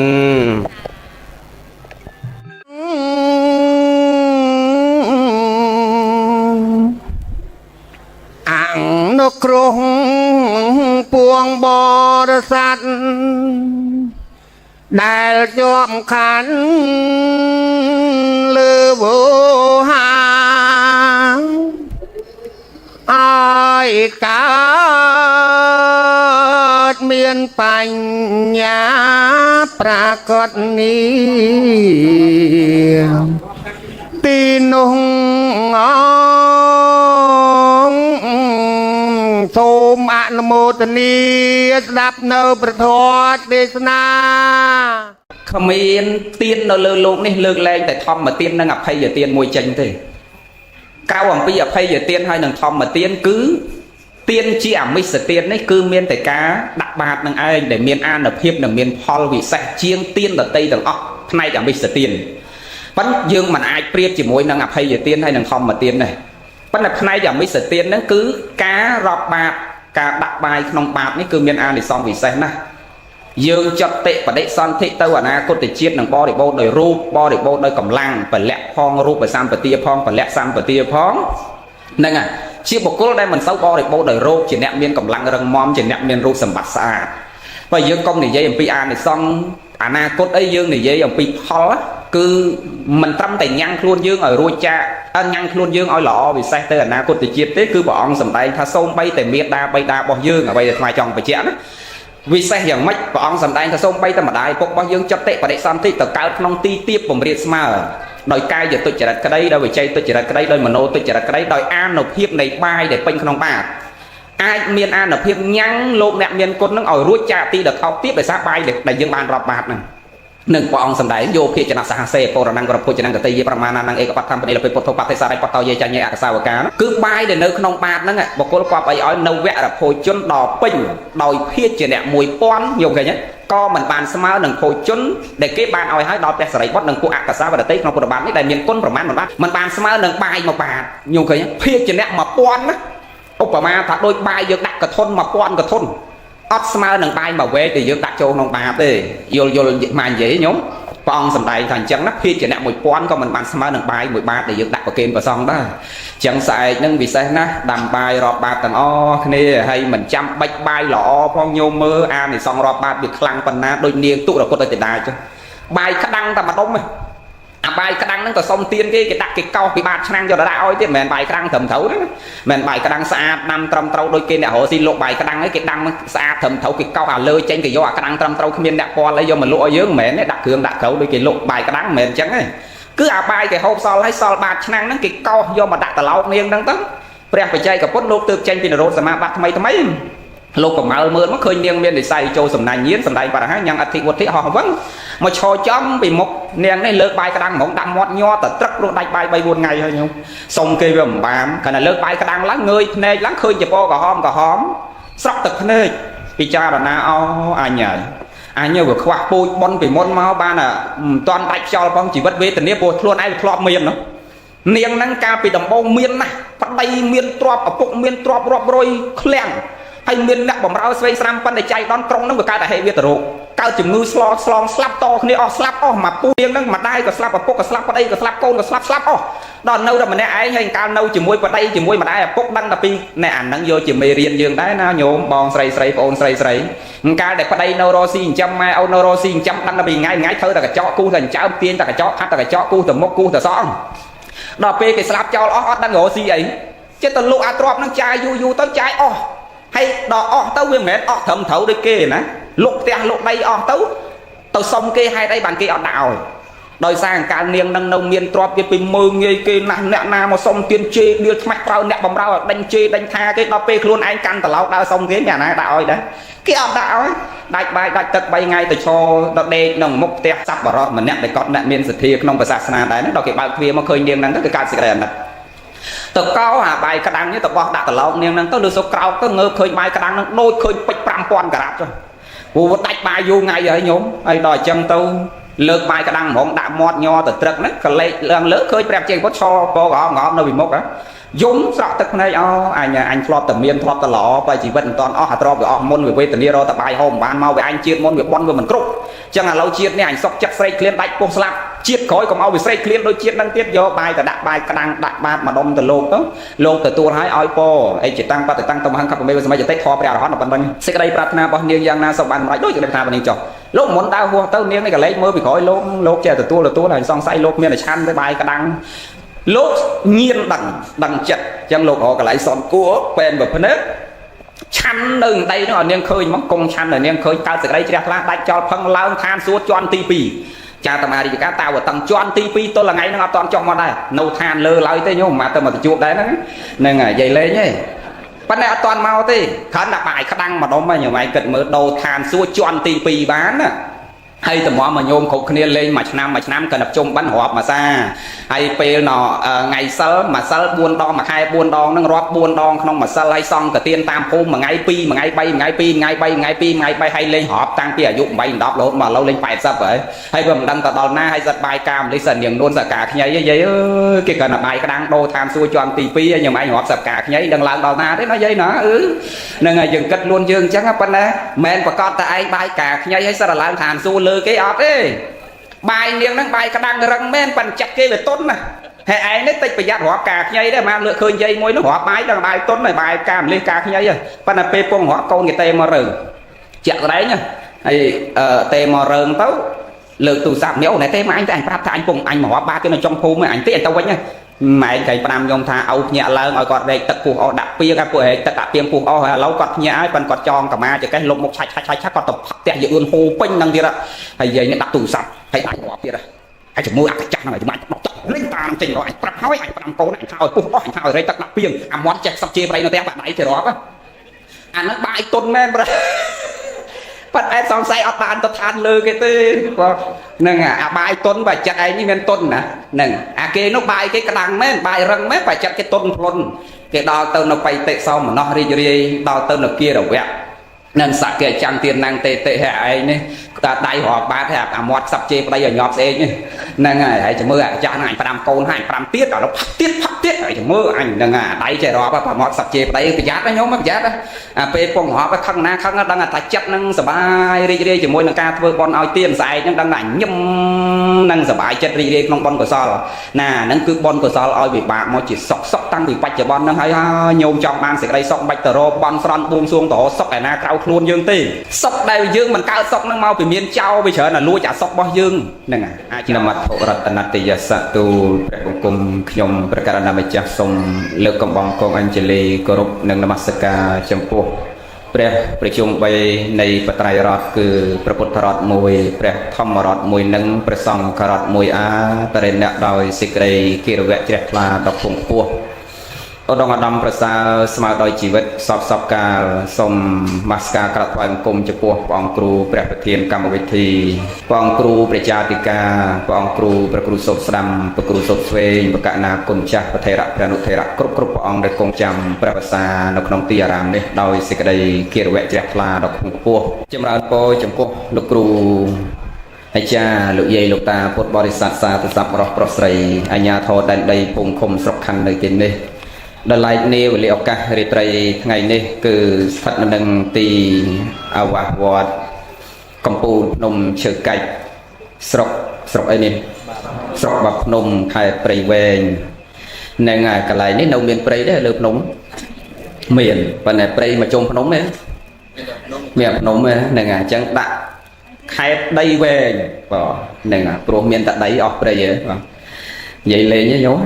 อ่างนกกรงปวงบริษัทได้ยอมขันลือบูหาอ้อยกาดเมียนปัญญาปรากฏนี้ตีนุ่งโสมอนุโมทนีสดับเนประทอดเดชนาขมิ้นเตียนเราเลือกโลกนี่เลือกแรงแต่ทอมมาเตียนนั่งอภัยอย่าเตียนมวยจังทีก้าวอังปีอภัยอย่าเตียนให้หนังทอมมาเตียนcứเตียนจีอ่ำไม่เสเตียนนี่คือเมียนแต่กาดักบาดนั่งไอ้แต่เมียนอ่านแบบเพียบหนังเมียนพอลวิเศษเชียงเตียนแต่ตีต่างออกในอ่ำไม่เสเตียนปั้นยืงมันไอ้เปรียบจีมวยนั่งอภัยอย่าเตียนให้หนังทอมมาเตียนnàyปั้นในอ่ำไม่เสเตียนนั่นคือการอบบาดการดักบายขนมบาดนี่คือเมียนอ่านในซองวิเศษนะยืงจัดเตะประเดี๋ยวสันทิเตอร์นะก็ติดเชียดหนังบอดิโบโดยรูปบอดิโบโดยกำลังไปแหลกพองรูปไปซ้ำไปเตียพองไปแหลกซ้ำไปเตียพองนั่นไงเชียบบุกได้มันเศร้าบอดิโบโดยรูปจีเนเมียนกำลังรังมอมจีเนเมียนรูปสมบัติสะอาดไปยืงกองนี่ยัยปีอ่านในซองอนาคตไอ้ยืงนี่ยัยปีพอลคือมันตั้มแต่ยังคลุนยืงởรูจ้ายังคลุนยืงเอาหล่อวิสัยเตอร์อนาคตติดเชียดเต้คือบอกองสมัยถ้าส้มไปแต่เมียดาไปดาบอกยืงไปแต่ทำไมจองไปเจ้านะวิเศษอย่างไม่พระองค์สำแดงกระทรวงไปธรรมดาพวกบางยังจัดเตะประเดี๋ยวสันติต่อการน้องตีเตียบผมเรียนสมาโดยกายจะตุจริตก็ได้โดยใจตุจริตก็ได้โดยมโนตุจริตก็ได้โดยอ่านหนบเพียบในใบđểเป็นขนมบาทไอ้เมียนอ่านหนบเพียบยังโลกเนี่ยเมียนคนนั่งเอารุ่ยจ่าตีเด็กเขาเตียบไปซาใบเด็กได้ยังบานรอบบาทนั่นหนึ่งพระองค์สำแดงโยเพียรจะนักสหเสพโปรนังกระพุจะนังกตีประมาณนั้นเอกปัตธรรมเป็นเราเป็นปุถุปัตติสารปัตตอยจันยอักษาวกาคือใบเด็กเนื้อขนมบาทนั่นไงบอกคนกว่าไปอ้อยเนื้อแวะแบบโพจนดอกปิ้งโดยเพียรจะเนี่ยมวยป้อนโยกไงเนี่ยก็มันบานสมาร์หนึ่งโพจนเด็กเก็บบานอ้อยให้ดอกแต่สลายบดหนึ่งกูอักษาวกาติขนมปุถุบาทนี่ได้เมียนก้นประมาณมันบานสมาร์หนึ่งใบมาบาทโยกไงเนี่ยเพียรจะเนี่ยมาป้อนนะอุปมาถ้าโดยใบยังดักกระทนมาป้อนกระทนอัดสมาร์หนึ่งใบมาเวทียังดักโจนองบาทเลยโยมาเยอะnhómพระองค์สำแดงthànhจังนักพี่จะแนบมวยป้อนก็มันบานสมาหนึ่งใบมวยบาทđể dựng đặt vào kênh và xong đó chẳng xài nhưng vì sao na đầm bài rọp bạc tầng o này hay mình chăm bách bài lọ phong nhôm mơ a này xong rọp bạc việc lăng phần na đôi niên tụ là có thể đài cho bài khắc đăng ta mà đông mày bài khắc đăng nó ta xong tiên cái đặt cái câu cái bát năng cho nó đã oi tiếp mền bài khắc đăng thẩm thấu đó mền bài khắc đăng xa năm trăm trâu đôi kênh họ xin lộ bài khắc đăng ấy cái đăng xa thẩm thấu cái câu à lơi trên cái do khắc đăng trăm trâu không miên đặt qua lấy do mình lộ dưới mền đấy đặt cường đặt khấu đôi cái lộ bài khắc đăng mền trắng ấy cứ bài cái hộp sau lấy sau bát năng nó cái câu do mà đặt tờ lâu niên đăng tấn ព្រះបច្ច័យក៏ពុតលោកទើបចេញពីនរោត្តសមាបត្តិថ្មី លោកកំមើលមើលមកឃើញនាងមាននិស័យចូលសំណាញ់ញៀនសំដែងបរិហាញ៉ាំងអធិវត្ថិហោះវឹងមកឈរចំពីមុខនាងនេះលើកបាយក្តាំងហ្មងដាក់មាត់ញ័រទៅត្រឹកព្រោះដាច់បាយ3 4ថ្ងៃហើយញោមសុំគេវាមិនបានគ្រាន់តែលើកបាយក្តាំងឡើងងើយភ្នែកឡើងឃើញចពោក្រហមស្រក់ទឹកភ្នែកពិចារណាអូអញហើយអញវាខ្វះពូជប៉ុនពីមុនមកបានមិនតាន់ដាច់ខ្យល់ផងជីវិតវេទនាព្រោះខ្លួនឯងធ្លាប់មាននាងហ្នឹងកាលពីដំបូងមានណាស់ប្តីមានទ្រព្យឪពុកមានទ្រព្យរាប់រយឃ្លាំងហើយមានអ្នកបំរើស្វែងស្រាំប៉ុន្តែចៃដន្យក្រុងហ្នឹងវាកើតតែហេតុវាទៅរោគកើតជំងឺឆ្លងស្លាប់តគ្នាអស់ស្លាប់អស់មកពូនាងហ្នឹងម្ដាយក៏ស្លាប់ឪពុកក៏ស្លាប់ប្តីក៏ស្លាប់កូនក៏ស្លាប់អស់ដល់នៅតែម្នាក់ឯងហើយកាលនៅជាមួយប្តីជាមួយម្ដាយឪពុកដឹងតែពីណែអាហ្នឹងយកជាមេរៀនយើងដែរណាញោមបងស្រីប្អូនស្រីកាលដែលប្តីនៅរស់ស៊ីចិញ្ចឹមម៉ែអូននៅរស់ស៊ីចិញ្ចឹមដឹងតែពីថ្ងៃធ្វើតែកញ្ចក់គូសតែចិញ្ចើមទាញតែកញ្ចក់ខាត់តែកញ្ចក់គូសតែមុខគូសតែសងដល់ពេលគេស្លាប់ចោលអស់អត់ដឹងរស់ស៊ីអីចិត្តទៅលក់អាទ្រព្យហ្នឹងចាយយូរទៅចាយអស់ហើយដល់អស់ទៅវាមិនមែនអស់ត្រឹមត្រូវដូចគេណាលក់ផ្ទះលក់ដីអស់ទៅសុំគេហេតុអីបានគេអត់ដាក់ឲ្យដោយសារអង្ការនាងនឹងនៅមានទ្រព្យគេពីមើងងាយគេណាស់អ្នកណាមកសុំទានជេរដៀលថ្មាស់ប្រៅអ្នកបំរើដេញជេរដេញថាគេដល់ពេលខ្លួនឯងកាន់ត្រឡោកដើរសុំគេអ្នកណាដាក់ឲ្យដែរគេអត់ដាក់ឲ្យដាច់បាយដាច់ទឹក3ថ្ងៃទៅឈរដល់ដេកក្នុងមុខផ្ទះសัพបរោះម្នាក់ដែលគាត់អ្នកមានសទ្ធាក្នុងសាសនាដែរណាដល់គេបើកទ្វារមកឃើញនាងហ្នឹងទៅគេកើតសេចក្តីអាណិតទៅកោអាបាយក្តាំងនេះទៅបោះដាក់ត្រឡោកនាងហ្នឹងទៅលើសុកក្រោកទៅងើបឃើញបាយក្តាំងហ្នឹងដូចឃើញពេជ្រ5000ការ៉ាត់ចុះព្រោះដាច់បាយយូរថ្ងៃហើយញោមហើយដល់អញ្ចឹងទៅលើកបាយក្តាំងហ្មងដាក់មាត់ញ័រទៅត្រឹកហ្នឹងក៏លេចឡើងលើឃើញព្រះជ័យពុទ្ធឈរពោក្រហមនៅពីមុខយំស្រក់ទឹកភ្នែកអញធ្លាប់តែមានធ្លាប់តែល្អបើជីវិតមិនតាន់អស់អាទ្រព្យវាអស់មុនវាវេទនារកតែបាយហូបមិនបានមកវាអញជាតិមុនវាបន់វាមិនគ្រប់អញ្ចឹងឥឡូវជាតិនេះអញសុកចិត្តស្រេកឃ្លានដាច់ពោះស្លាប់ជាតិក្រោយកុំឲ្យវាស្រេកឃ្លានដូចជាតិនឹងទៀតយកបាយទៅដាក់បាយក្តាំងដាក់បាតម្ដុំទៅលោកទៅលោកទទួលឲ្យពរអីចិត្តតាំងបតតាំងតំហង្កបមេសម័យចិត្តធម៌ព្រះអរហន្តប៉ុណ្ណឹងសេចក្តីប្រាថ្នារបស់នាងយ៉ាងណាសុខបានម្ដេចដូចសេចក្តីប្រាថ្នារបស់នាងចុះលោកមុនដើរហួសទៅនាងនេះក៏លេចមើលពីក្រោយលោកចេះទទួលហើយសង្ស័យលោកមានតែឆាន់ទៅបាយក្តាំងលោកញៀនដឹងចិត្តអញ្ចឹងលោករកកន្លែងសនគួរពេនប្រភ្នឹកឆាន់នៅដីនោះឲ្យនាងឃើញមកកងឆាន់ឲ្យនាងឃើញកើតសេចក្តីជ្រះថ្លាដាច់ចោលផឹងឡើងឋានសួគ៌ជាន់ទី2ចាតមារិយកាតាវតឹងជាន់ទី2ទល់ថ្ងៃហ្នឹងអត់តន់ចុះមកដែរនៅឋានលើឡើយទេញោមមកទៅមកជួបដែរហ្នឹងហើយនិយាយលេងទេប៉ុន្តែអត់តន់មកទេគ្រាន់តែបាយក្តាំងម្ដុំហ្នឹងញោមឯងគិតមើលដូរឋានសួគ៌ជាន់ទី2បានណាហើយតម្រាំមកញោមគ្រប់គ្នាលេងមួយឆ្នាំក៏ទៅជុំបិណ្ឌរាប់មួយសាហើយពេលថ្ងៃសិលមួយសិល4ដងមួយខែ4ដងហ្នឹងរាប់4ដងក្នុងមួយសិលហើយសង់កទៀនតាមភូមិមួយថ្ងៃ2មួយថ្ងៃ3ថ្ងៃ2ថ្ងៃ3ថ្ងៃ2ថ្ងៃ3ហើយលេងរាប់តាំងពីអាយុ8 10រហូតមកឥឡូវលេង80ហើយវាមិនដឹងទៅដល់ណាហើយសិតបាយកាមលិសិននាងនួនសកាខ្ញីយាយអើយគេគាត់តែបាយក្តាំងដូរឋានសួគ៌ជាន់ទី2ហើយញោមឯងរាប់សកាខ្ញីដឹងឡើងដល់ណាទេណាយាយណាហ្នឹងហើយយើងគិតខ្លួនយើងអញ្ចឹងប៉ុន្តែមិនប្រកាសតែឯងបាយកាខ្ញីហើយសិតឡើងឋានសួគ៌គេអត់ទេបាយនាងហ្នឹងបាយក្តាំងរឹងមែនប៉ិនចិត្តគេវាទុនណាហើយឯងនេះតិចប្រយ័ត្នរាប់ការខ្ញីដែរមកលើកឃើញយាយមួយនោះរាប់បាយដល់បាយទុនហើយបាយការម្លេះការខ្ញីប៉ុន្តែពេលពងរាប់កូនគេទេមករើជាក់ស្ដែងហើយទេមករើទៅលើកទូរស័ព្ទនេះអូនទេមកអញតែអញប្រាប់ថាអញពងអញមករាប់បាគេនៅចុងភូមិអញទេអញទៅវិញម៉ែគេ5ខ្ញុំថាអោភ្ញាក់ឡើងឲ្យគាត់រែកទឹកពោះអស់ដាក់ពីគាត់ពោះរែកទឹកដាក់ពីពោះអស់ហើយឥឡូវគាត់ភ្ញាក់ហើយប៉ុន្តែគាត់ចងកាមាចកេះលុបមុខឆាច់គាត់ទៅផាក់ផ្ទះយឿនហូរពេញហ្នឹងទៀតហើយយាយនេះដាក់ទូរស័ព្ទហើយអាចរាប់ទៀតហើយជាមួយអាកាចាស់ហ្នឹងឲ្យច្បាច់ដកលេងតាមចេញរកអញប្រាប់ហើយអញ5កូនអញថាឲ្យពុះអស់អញថាឲ្យរែកទឹកដាក់ពីអាមាត់ចេះសឹកជេរប្រៃនៅផ្ទះបាក់ដៃគេរាប់អាហ្នឹងបាយទុនមែនប្រប៉ាត់ឯងសង្ស័យអត់បានទៅឋានលើគេទេបងហ្នឹងអាបាយទុនបើចិត្តឯងនេះមានទុនណាហ្នឹងអាគេនោះបាយគេក្តាំងមែនបាយរឹងមែនបើចិត្តគេទុនភ្លុនគេដល់ទៅនៅបៃតិសោមនស្សរីករាយដល់ទៅនៅគិរវៈនឹងសក្កិចាំទៀនណាំងតេតិហឯងនេះគាត់ដៃរាប់បាតហើយអាមាត់សັບជេប្តីឲ្យញាប់ស្អេកហ្នឹងហើយចាំមើលអាចាស់ហ្នឹងអញ5កូនហើយ5ទៀតដល់ផាក់ទៀតហើយចាំមើលអញហ្នឹងដៃចេះរាប់អាមាត់សັບជេប្តីប្រយ័ត្នណាញោមប្រយ័ត្នអាពេលពងរាប់ខឹងណាខឹងដឹងថាចិត្តហ្នឹងសបាយរីករាយជាមួយនឹងការធ្វើបន់ឲ្យទៀនស្អែកហ្នឹងដឹងថាញឹមហ្នឹងសបាយចិត្តរីករាយក្នុងបន់កុសលណាហ្នឹងគឺបន់កុសលឲ្យវិបាកមកជាសុខតាំងពីបច្ចុប្បន្នហ្នឹងហើយញោមចង់បានសេចក្តីសុខបាច់ទៅរកបន់ស្រន់បួងសួងទៅរកសុខឯណាក្រៅខ្លួនយើងទេសុខដែលយើងមិនកើតសុខហ្នឹងមកពីមានចោលវាច្រើនតែលួចអាសុខរបស់យើងហ្នឹងអាចនមត្ថរតនតយសទូលព្រះបង្គំខ្ញុំព្រះករណាម្ចាស់សូមលើកកំបងកងអញ្ជលីគោរពនិងនមស្ការចំពោះព្រះប្រជុំ3នៃបត្រៃរតន៍គឺព្រះពុទ្ធរតន៍1ព្រះធម្មរតន៍1និងព្រះសង្ឃរតន៍1អាបរិណៈដោយសេចក្តីគិរវៈជ្រះថ្លាដល់ពងពោះ ឧត្តមឧត្តមប្រសើរស្មើដោយជីវិតសពកាលសូមមាសការក្រាបថ្វាយបង្គំចំពោះព្រះអង្គគ្រូព្រះប្រធានកម្មវិធីព្រះអង្គគ្រូប្រជាធិការព្រះអង្គគ្រូព្រះគ្រូសូត្រស្ដាំព្រះគ្រូសូត្រស្វែងបកណាគុណចាស់ប្រធេរៈព្រះអនុធេរៈគ្រប់ព្រះអង្គដែលគង់ចាំព្រះភាសានៅក្នុងទីអារាមនេះដោយសេចក្តីគិរវៈជ្រះថ្លាដ៏ខ្ពស់ចម្រើនពរចំពោះលោកគ្រូអាចារ្យលោកយាយលោកតាពុទ្ធបរិស័ទសាធុស័ព្ទបរិសប្រុសស្រីអាជ្ញាធរដែនដីភូមិឃុំស្រុកខណ្ឌនៅទីនេះដល់ឡែកនេះវេលាឱកាសរាត្រីថ្ងៃនេះគឺស្ថិតនៅនឹងទីអាវាសវត្តកំពូលភ្នំឈើកាច់ស្រុកអីនេះស្រុកបាភ្នំខេត្តព្រៃវែងនឹងកន្លែងនេះនៅមានព្រៃដែរលើភ្នំមានប៉ុន្តែព្រៃមកជុំភ្នំទេមានភ្នំហ្នឹងអញ្ចឹងដាក់ខេត្តដីវែងបាទហ្នឹងព្រោះមានតែដីអស់ព្រៃហ៎បាទនិយាយលេងទេញោម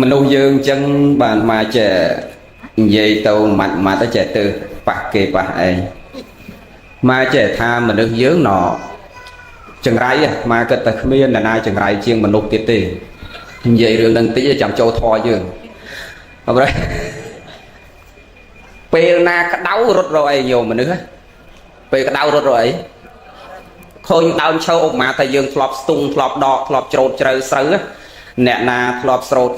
មនុស្សយើងអញ្ចឹងបានមកចេះនិយាយទៅម៉ាត់ទៅចេះទៅប៉ះគេប៉ះឯងមកចេះថាមនុស្សយើងណចង្រៃមកគិតតែគ្មាននរណាចង្រៃជាងមនុស្សទៀតទេនិយាយរឿងនឹងតិចចាំចូលធေါ်យើងអត់ទេពេលណាក្តៅរត់រកអីញោមមនុស្សពេលក្តៅរត់រកអីឃើញដើមឈើឧបមាថាយើងធ្លាប់ស្ទុងធ្លាប់ដកធ្លាប់ច្រូតជ្រៅស្រូវអ្នកណាធ្លាប់ស្រោត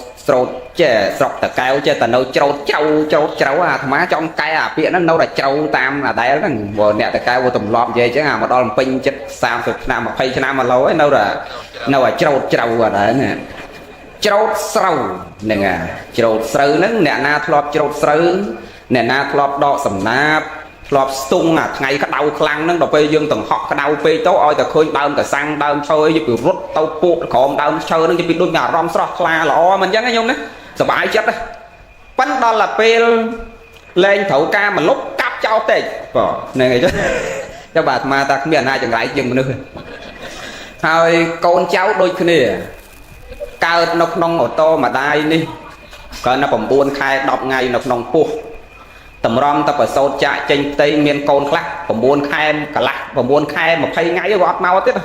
ចេះស្រុកតកែវចេះតែនៅច្រូតជ្រៅអាអាត្មាចំកែអាពាកហ្នឹងនៅតែជ្រៅតាមអាដែលហ្នឹងបើអ្នកតកែវទម្លាប់និយាយអញ្ចឹងអាមកដល់ពេញចិត្ត30ឆ្នាំ20ឆ្នាំមកលោហើយនៅតែច្រូតជ្រៅអាដែលណាច្រូតស្រូវហ្នឹងច្រូតស្រូវហ្នឹងអ្នកណាធ្លាប់ច្រូតស្រូវអ្នកណាធ្លាប់ដកសំណាបធ្លាប់ស្ទុងអាថ្ងៃក្តៅខ្លាំងហ្នឹងដល់ពេលយើងទាំងហក់ក្តៅពេកទៅឲ្យតែឃើញដើមកសាំងដើមឈើយពីរត់ទៅពូកក្រោមដើមឈើហ្នឹងយពីដូចមានអារម្មណ៍ស្រស់ថ្លាល្អមិនអញ្ចឹងណាញោមណាសប្បាយចិត្តណាប៉ិនដល់តែពេលលែងត្រូវការមកលុបកាប់ចោលតិចបាទហ្នឹងហើយចុះបាទអាត្មាថាគ្មានអាណាចង្រៃជាងមនុស្សហើយកូនចៅដូចគ្នាកើតនៅក្នុងអូតូម្ដាយនេះក៏នៅ9ខែ10ថ្ងៃនៅក្នុងពោះតម្រង់តែប្រសូតចាក់ចេញផ្ទៃមានកូនខ្លះ9ខែកន្លះ9ខែ20ថ្ងៃវាអត់មកទៀត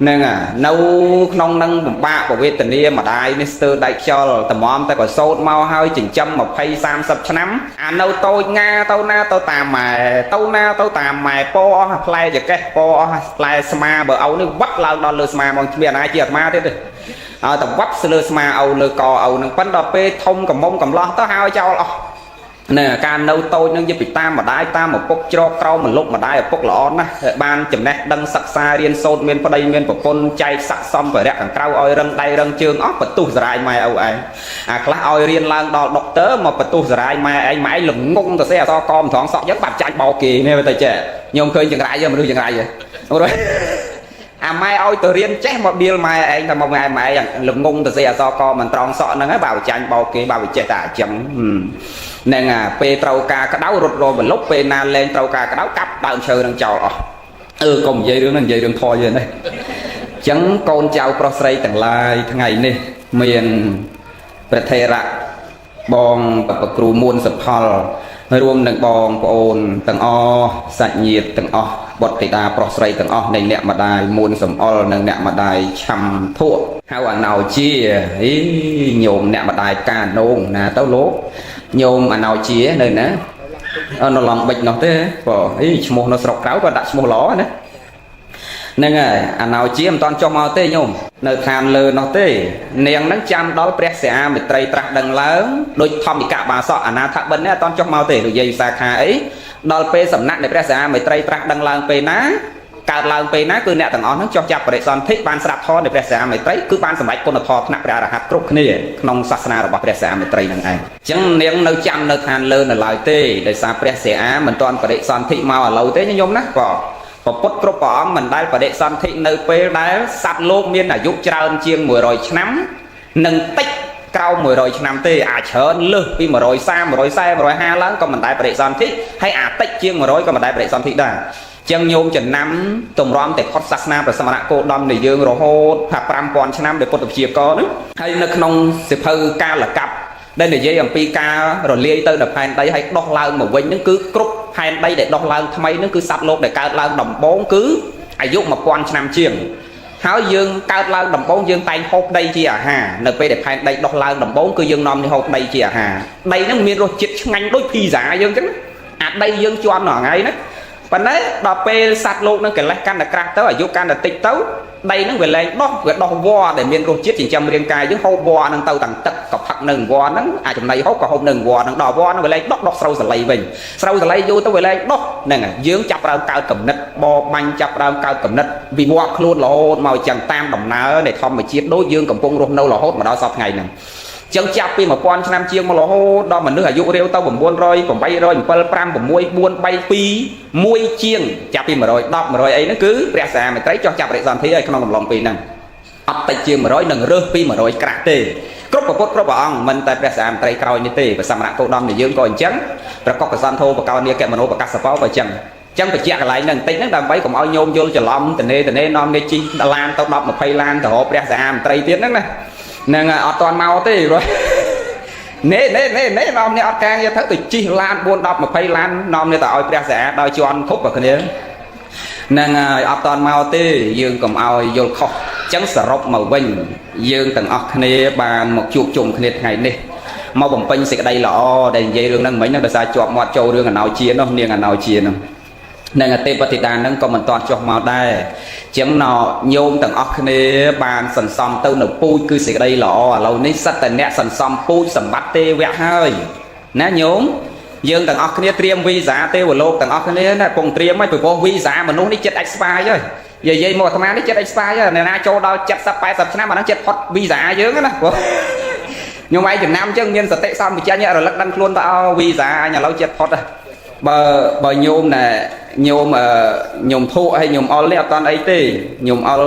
ហ្នឹងនៅក្នុងនឹងបំបាក់ពវេទនាម្ដាយនេះស្ទើរដៃខ្យល់តម្រាំតែប្រសូតមកហើយចិញ្ចឹម20 30ឆ្នាំអានៅតូចងាទៅណាទៅតាមម៉ែទៅណាទៅតាមម៉ែពោអស់ផ្លែចកេះពោអស់ផ្លែស្មាបើអោនេះវត្តឡើងដល់លើស្មាមកគ្មានអាណាជាអាត្មាទៀតទេឲ្យតែវត្តលើស្មាអោលើកអោនឹងប៉ិនដល់ពេលធំកំមុំកំឡោះទៅហើយចោលអស់នៅការនៅតូចនឹងយកពីតាមម្ដាយតាមឪពុកច្រកក្រោមមលុកម្ដាយឪពុកល្អណាស់បានចំណេះដឹងសិក្សារៀនសូត្រមានប្តីមានប្រពន្ធចែកស័ក្តិសមបរិយខាងក្រៅឲ្យរឹងដៃរឹងជើងអស់បន្ទុះសរាយម៉ែឪឯងអាខ្លះឲ្យរៀនឡើងដល់ដុកទ័រមកបន្ទុះសរាយម៉ែឯងម៉ែឯងល្ងងទៅសេអសកមត្រង់សក់យើងបាត់ចាញ់បោកគេនេះទៅចេះខ្ញុំឃើញចង្រៃមនុស្សចង្រៃអាម៉ែឲ្យទៅរៀនចេះមកដៀលម៉ែឯងថាមកម៉ែល្ងងទៅសេអសកមមិនត្រង់សក់ហ្នឹងហើយបើចាញ់បោកគេបើវាចេះតែអញ្ចឹងហ្នឹងពេលត្រូវការក្តៅរត់រមលុបពេលណាលែងត្រូវការក្តៅកាប់ដើមឈើនឹងចោលអស់កុំនិយាយរឿងហ្នឹងនិយាយរឿងធម៌យើងនេះអញ្ចឹងកូនចៅប្រុសស្រីទាំងឡាយថ្ងៃនេះមានព្រះថេរៈបងប្រគ្រូមួនសុផលរួមនឹងបងប្អូនទាំងអស់សាច់ញាតិទាំងអស់បុត្រធីតាប្រុសស្រីទាំងអស់នៃអ្នកម្ដាយមួនសំអល់និងអ្នកម្ដាយឆាំធក់ហៅអាណោជាញោមអ្នកម្ដាយកាណូងណាទៅលោកញោមអាណោជានៅណានៅឡំបិចនោះទេបើឈ្មោះនៅស្រុកក្រៅក៏ដាក់ឈ្មោះល្អណាហ្នឹងហើយអាណោជាមិនតាន់ចុះមកទេញោមនៅឋានលើនោះទេនាងហ្នឹងចាំដល់ព្រះសិហាមិត្រីត្រាស់ដឹងឡើងដូចធម្មិកបាសកអាណាថបិននេះអត់តាន់ចុះមកទេនិយាយវិសាខាអីដល់ពេលសំណាក់នៃព្រះសិហាមិត្រីត្រាស់ដឹងឡើងពេលណាកើតឡើងពេលណាគឺអ្នកទាំងអស់ហ្នឹងចុះចាប់បរិសន្ធិបានស្រាប់ធម៌នៃព្រះសិហាមិត្រីគឺបានសម្រេចគុណធម៌ថ្នាក់ព្រះអរហន្តគ្រប់គ្នាក្នុងសាសនារបស់ព្រះសិហាមិត្រីហ្នឹងឯងអញ្ចឹងនាងនៅចាំនៅឋានលើនៅឡើយទេដោយសារព្រះសិហាមិនទាន់បរិសន្ធិមកឥឡូវទេញោមណាព្រះពុទ្ធគ្រប់ព្រះអង្គមិនដែលបដិសន្ធិនៅពេលដែលសត្វលោកមានអាយុច្រើនជាង100ឆ្នាំនិងតិចក្រោម100ឆ្នាំទេអាចច្រើនលើសពី130 140 150ឡើងក៏មិនដែលបដិសន្ធិហើយអាតិចជាង100ក៏មិនដែលបដិសន្ធិដែរចឹងញោមចំណាំតម្រាំតែផុតសាសនាព្រះសមណគោតមនៃយើងរហូតថា5000ឆ្នាំដែលពុទ្ធវិជ្ជាករហ្នឹងហើយនៅក្នុងសិភៅកាលកັບដែលនិយាយអំពីការរលាយទៅដល់ផែនដីហើយដោះឡើងមកវិញហ្នឹងគឺគ្រប់ផែនដីដែលដោះឡើងថ្មីហ្នឹងគឺសត្វលោកដែលកើតឡើងដំបូងគឺអាយុ1000ឆ្នាំជាង ហើយយើងកើតឡើងដំបូងយើងតែងហូបដីជាអាហារនៅពេលដែលផែនដីដុះឡើងដំបូងគឺយើងនាំនេះហូបដីជាអាហារដីហ្នឹងមានរសជាតិឆ្ងាញ់ដូចភីហ្សាយើងចឹងអាដីយើងជន់រាល់ថ្ងៃណាប៉ុន្តែដល់ពេលសត្វលោកនឹងកិលេសកាន់តែក្រាស់ទៅអាយុកាន់តែតិចទៅដីហ្នឹងវាលែងដោះវាដោះវល្លិដែលមានរសជាតិចិញ្ចឹមរាងកាយយើងហូបវល្លិហ្នឹងទៅទាំងទឹកក៏ផឹកនៅវល្លិហ្នឹងអាចចំណីហូបក៏ហូបនៅវល្លិហ្នឹងដល់វល្លិហ្នឹងវាលែងដោះស្រូវសលៃវិញស្រូវសលៃយូរទៅវាលែងដោះហ្នឹងហើយយើងចាប់ផ្ដើមកើតកំណត់បបាញ់ចាប់ផ្ដើមកើតកំណត់វិវត្តខ្លួនរហូតមកចឹងតាមដំណើរនៃធម្មជាតិដូចយើងកំពុងរស់នៅរហូតមកដល់សប្តាហ៍ថ្ងៃហ្នឹងចឹងចាប់ពី1000ឆ្នាំជាងមករហូតដល់មនុស្សអាយុរាវទៅ900 800 7 5 6 4 3 2 1ជាងចាប់ពី110 100អីហ្នឹងគឺព្រះសាមេត្រីចោះចាប់រិសន្ធិឲ្យក្នុងកំឡុងពេលហ្នឹងអត់តិចជាង100នឹងរើសពី100ក្រាស់ទេគ្រប់ប្រពុតគ្រប់ព្រះអង្គមិនតែព្រះសាមេត្រីក្រោយនេះទេព្រះសមណគោតមនៃយើងក៏អញ្ចឹងប្រកបកសន្ធោបកោនីកមនោបកសបោក៏អញ្ចឹងចឹងបញ្ជាក់កន្លែងហ្នឹងបន្តិចហ្នឹងដើម្បីកុំឲ្យញោមយល់ច្រឡំតនេនាំនេះជីឡានទៅ10 20ឡានទៅរកព្រះសាមេត្រីទៀតហ្នឹងណាហ្នឹងអត់តាន់មកទេព្រោះនេះនាំនេះអត់ការងារទៅជិះឡាន4 10 20ឡាននាំនេះទៅឲ្យព្រះសាដោយជន់ធប់គ្នាហ្នឹងហើយអត់តាន់មកទេយើងកុំឲ្យយល់ខុសចឹងសរុបមកវិញយើងទាំងអស់គ្នាបានមកជួបជុំគ្នាថ្ងៃនេះមកបំពេញសេចក្តីល្អដែលនិយាយរឿងហ្នឹងមិញហ្នឹងដោយសារជាប់មាត់ចូលរឿងអណោជានោះនាងអណោជានោះនឹងទេពធីតាហ្នឹងក៏មិនតាន់ចុះមកដែរចឹងញោមទាំងអស់គ្នាបានសន្សំទៅនៅពូជគឺសេចក្តីល្អឥឡូវនេះសិតតែអ្នកសន្សំពូជសម្បត្តិទេវៈហើយណាញោមយើងទាំងអស់គ្នាត្រៀមវីសាទេវលោកទាំងអស់គ្នាណាពងត្រៀមហើយពីព្រោះវីសាមនុស្សនេះចិត្ត expire ហើយនិយាយមកអាត្មានេះចិត្ត expire ហើយអ្នកណាចូលដល់70 80ឆ្នាំអាហ្នឹងចិត្តផុតវីសាយើងណាព្រោះញោមឯងចំណាំចឹងមានសតិសម្បជញ្ញៈរលឹកដឹងខ្លួនទៅអោវីសាអញឥឡូវចិត្តផុតបើញោមណែញោមធូហើយញោមអុលនេះអត់តាន់អីទេញោមអុល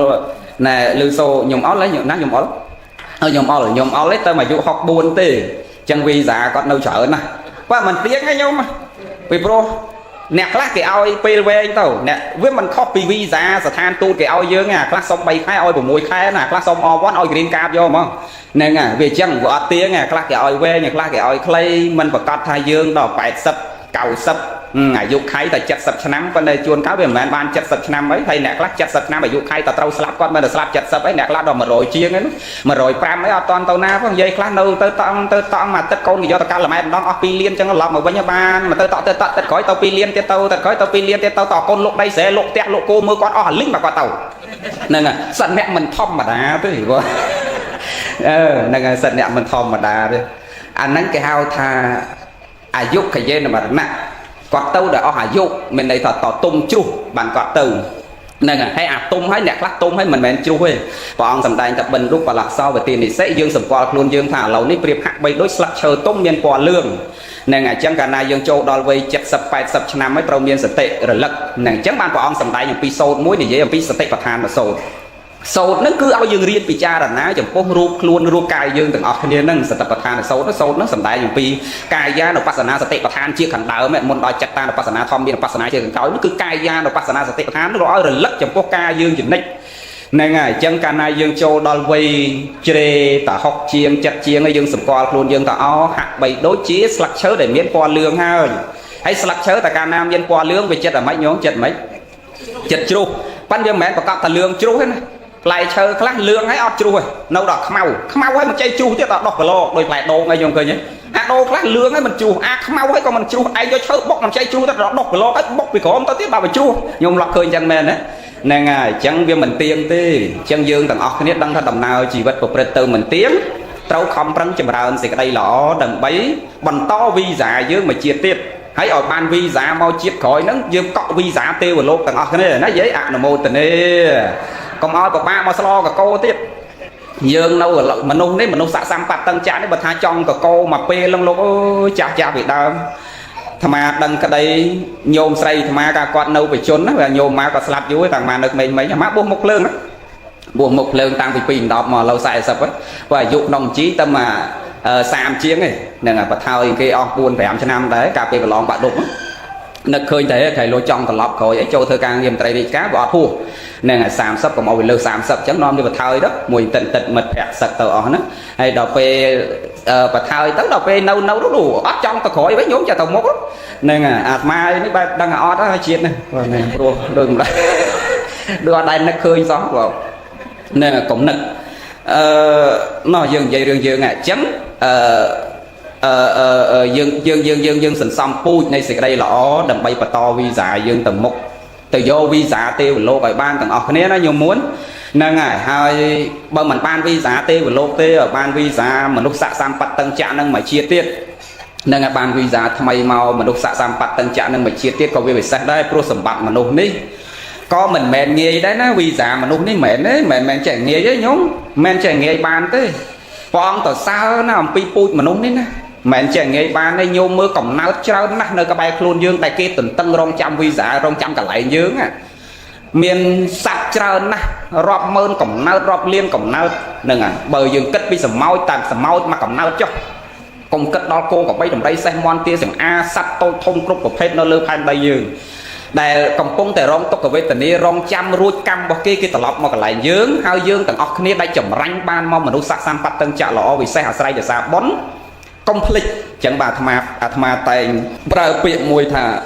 ណែលឺសូញោមអុលហើយណាញោមអុលញោមអុលនេះទៅអាយុ64ទេចឹងវីសាគាត់នៅច្រើនណាបើមិនទៀងទេញោមពីព្រោះអ្នកខ្លះគេឲ្យពេលវែងទៅអ្នកវាមិនខុសពីវីសាស្ថានទូតគេឲ្យយើងណាខ្លះសុំ3ខែឲ្យ6ខែណាខ្លះសុំអ1ឲ្យ green card យកហ្មងហ្នឹងហើយវាអញ្ចឹងវាអត់ទៀងណាខ្លះគេឲ្យវែងខ្លះគេឲ្យខ្លីមិនប្រកាសថាយើងដល់80 90អាយុខៃតែ70ឆ្នាំប៉ុន្តែជួនកាលវាមិនមែនបាន70ឆ្នាំអីហើយអ្នកខ្លះ70ឆ្នាំអាយុខៃតែត្រូវស្លាប់គាត់មិនទៅស្លាប់70អីអ្នកខ្លះដល់100ជាងហ្នឹង105អីអត់តន់ទៅណាផងនិយាយខ្លះនៅទៅតង់មួយទឹកកូនគេយកទៅកាល់ល្មែតម្ដងអស់2លានចឹងឡប់មកវិញបានមកទៅតទឹកក្រោយទៅ2លានទៀតទៅទឹកក្រោយទៅ2លានទៀតទៅតកូនលោកដីស្រែលោកផ្ទះលោកគោមើលគាត់អស់លីងមកគាត់ទៅហ្នឹងហើយសិតអ្នកមិនធម្មតាទេព្រោះហ្នឹងហើយសិតអ្នកមិនធម្មតាទេអាហ្នឹងគេហៅថាអាយុកយេនមរណៈគាត់ទៅដល់អស់អាយុមានន័យថាតទុំជ្រុះបានគាត់ទៅហ្នឹងហើយអាទុំហើយអ្នកខ្លះទុំហើយមិនមែនជ្រុះទេព្រះអង្គសម្ដែងថាបិណ្ឌរូបបលក្ខសោវទានិសិយើងសម្គាល់ខ្លួនយើងថាឥឡូវនេះប្រៀបហាក់បីដូចស្លឹកឈើទុំមានពណ៌លឿងហ្នឹងហើយអញ្ចឹងកាលណាយើងចូលដល់វ័យ70 80ឆ្នាំហើយត្រូវមានសតិរលឹកហ្នឹងអញ្ចឹងបានព្រះអង្គសម្ដែងអំពីសូត្រមួយនិយាយអំពីសតិប្បដ្ឋានសូត្រសូត្រហ្នឹងគឺឲ្យយើងរៀនពិចារណាចំពោះរូបខ្លួនរូបកាយយើងទាំងអស់គ្នាហ្នឹងសតិប្បដ្ឋានសូត្រហ្នឹងសំដែងអំពីកាយានុបស្សនាសតិប្បដ្ឋានជាខាងដើមមុនដល់ចិត្តតានុបស្សនាធម្មមានឧបស្សនាជាខាងក្រោយនោះគឺកាយានុបស្សនាសតិប្បដ្ឋាននោះឲ្យរលឹកចំពោះកាយយើងចំណិចហ្នឹងហើយអញ្ចឹងកាលណាយើងចូលដល់វ័យជ្រេតា60ជាង70ជាងហើយយើងសម្គាល់ខ្លួនយើងថាអូហាក់បីដូចជាស្លឹកឈើដែលមានពណ៌លឿងហើយស្លឹកឈើតែកាលណាមានពណ៌លឿងវាចិត្តអាម៉េចញោមចិត្តម៉េចចិត្តជ្រុះប៉ិនវាមិនមែនប្រកបតែលឿងជ្រុះទេណាផ្លែឈើខ្លះលឿងហើយអត់ជ្រុះទេនៅដល់ខ្មៅហើយមិនចេះជ្រុះទៀតដល់ដោះគីឡូដោយផ្លែដូងអីយើងឃើញទេអាដូងខ្លះលឿងហើយមិនជ្រុះអាខ្មៅហើយក៏មិនជ្រុះឯងយកឈើបុកមិនចេះជ្រុះទៅដល់ដោះគីឡូហើយបុកពីក្រោមទៅទៀតបើមិនជ្រុះខ្ញុំឡក់ឃើញចឹងមែនណាហ្នឹងហើយអញ្ចឹងវាមិនទៀងទេអញ្ចឹងយើងទាំងអស់គ្នាដឹងថាដំណើរជីវិតប្រព្រឹត្តទៅមិនទៀងត្រូវខំប្រឹងចម្រើនសេចក្តីល្អដើម្បីបន្តវីសាយើងមកជាតិទៀតហើយឲ្យបានវីសាមកជាតិក្រោយហ្នឹងយើងកក់វីសាទេវលោកទាំងអស់គ្នាណាយាយអនុមោទនាកុំឲ្យប្របាមកស្លកកោទៀតយើងនៅមនុស្សនេះមនុស្សស័ក្តិសម្បត្តិតឹងចាស់នេះបើថាចង់កកោមកពេលលងលោកអើយចាស់ពីដើមអាត្មាដឹងក្តីញោមស្រីអាត្មាកាគាត់នៅបជនណាញោមមកគាត់ស្លាប់យូរតែអាត្មានៅក្មេងៗអាត្មាបោះមុខភ្លើងណាបោះមុខភ្លើងតាំងពី2 10មកឥឡូវ40ហ្នឹងបើអាយុក្នុងជីតែមក30ជាងហ្នឹងបថើយគេអស់4 5ឆ្នាំដែរកាលពេលកន្លងបាក់ដប់នឹកឃើញតែក្រៃលោចង់ត្រឡប់ក្រោយអីចូលធ្វើការងារមន្ត្រីរាជការវាអត់ហួសហ្នឹងហើយ30កុំឲ្យវាលើស30អញ្ចឹងនាំវាបថើយទៅមួយតិចមិត្តភ័ក្តិសឹកទៅអស់ហ្នឹងហើយដល់ពេលបថើយទៅដល់ពេលនៅអត់ចង់ទៅក្រោយវិញញោមចាទៅមុខហ្នឹងអាត្មានេះបែបដឹងអត់ហើយជាតិនេះព្រោះដូចម្ល៉េះដូចអត់ដែរនឹកឃើញសោះបង nè cũng nực nó dừng dây rừng dừng chấm dương sẵn xong pui này sẽ đây lõ đầm bay và to vi giả dương tầm mục từ vô vi giả tiêu lô bài ban tầng ọc nó nhiều muốn nâng hai bờ mình ban vi giả tiêu lô tê ở ban vi giả mà lúc xạ sam bắt tăng trạng nâng mà chia tiết nâng ban vi giả thay màu mà lúc xạ sam bắt tăng trạng nâng mà chia tiết có việc phải đây pro sầm bạc mà nô ní có mình mền nghe đấy nó vi giả mà nô ní mền đấy mền chạy nghe với nhóm men chạy nghe ban thế phong tờ sao nó làm pi pui mà nô ní nè mẹn chạy nghề ban đây nhôm mưa cổng náo trao nát nơi các bài khuôn dương tại kia tỉnh tân rong trăm vi giả rong trăm cả lại dương à miền sạch trao nát rọp mơn cổng náo rọp liên cổng náo nâng à bờ dương cất bị sầm máu tàn sầm máu mà cổng náo cho cùng cất đó cô có bay đồng đây xem mon tia sừng a sắt tôi thông cục của phết nó lơ phan đây dương đại cổng pung tại rong tóc của về tỉnh đi rong trăm ruột cam bọc kia kia tập lọp mà cả lại dương hai dương tầng óc kia đây chầm ranh ban mong mà nó sạc sang bắt tân chạ lọ vì xe hạ say để xa bón complete chẳng bà tham tay bờ biển mùi thà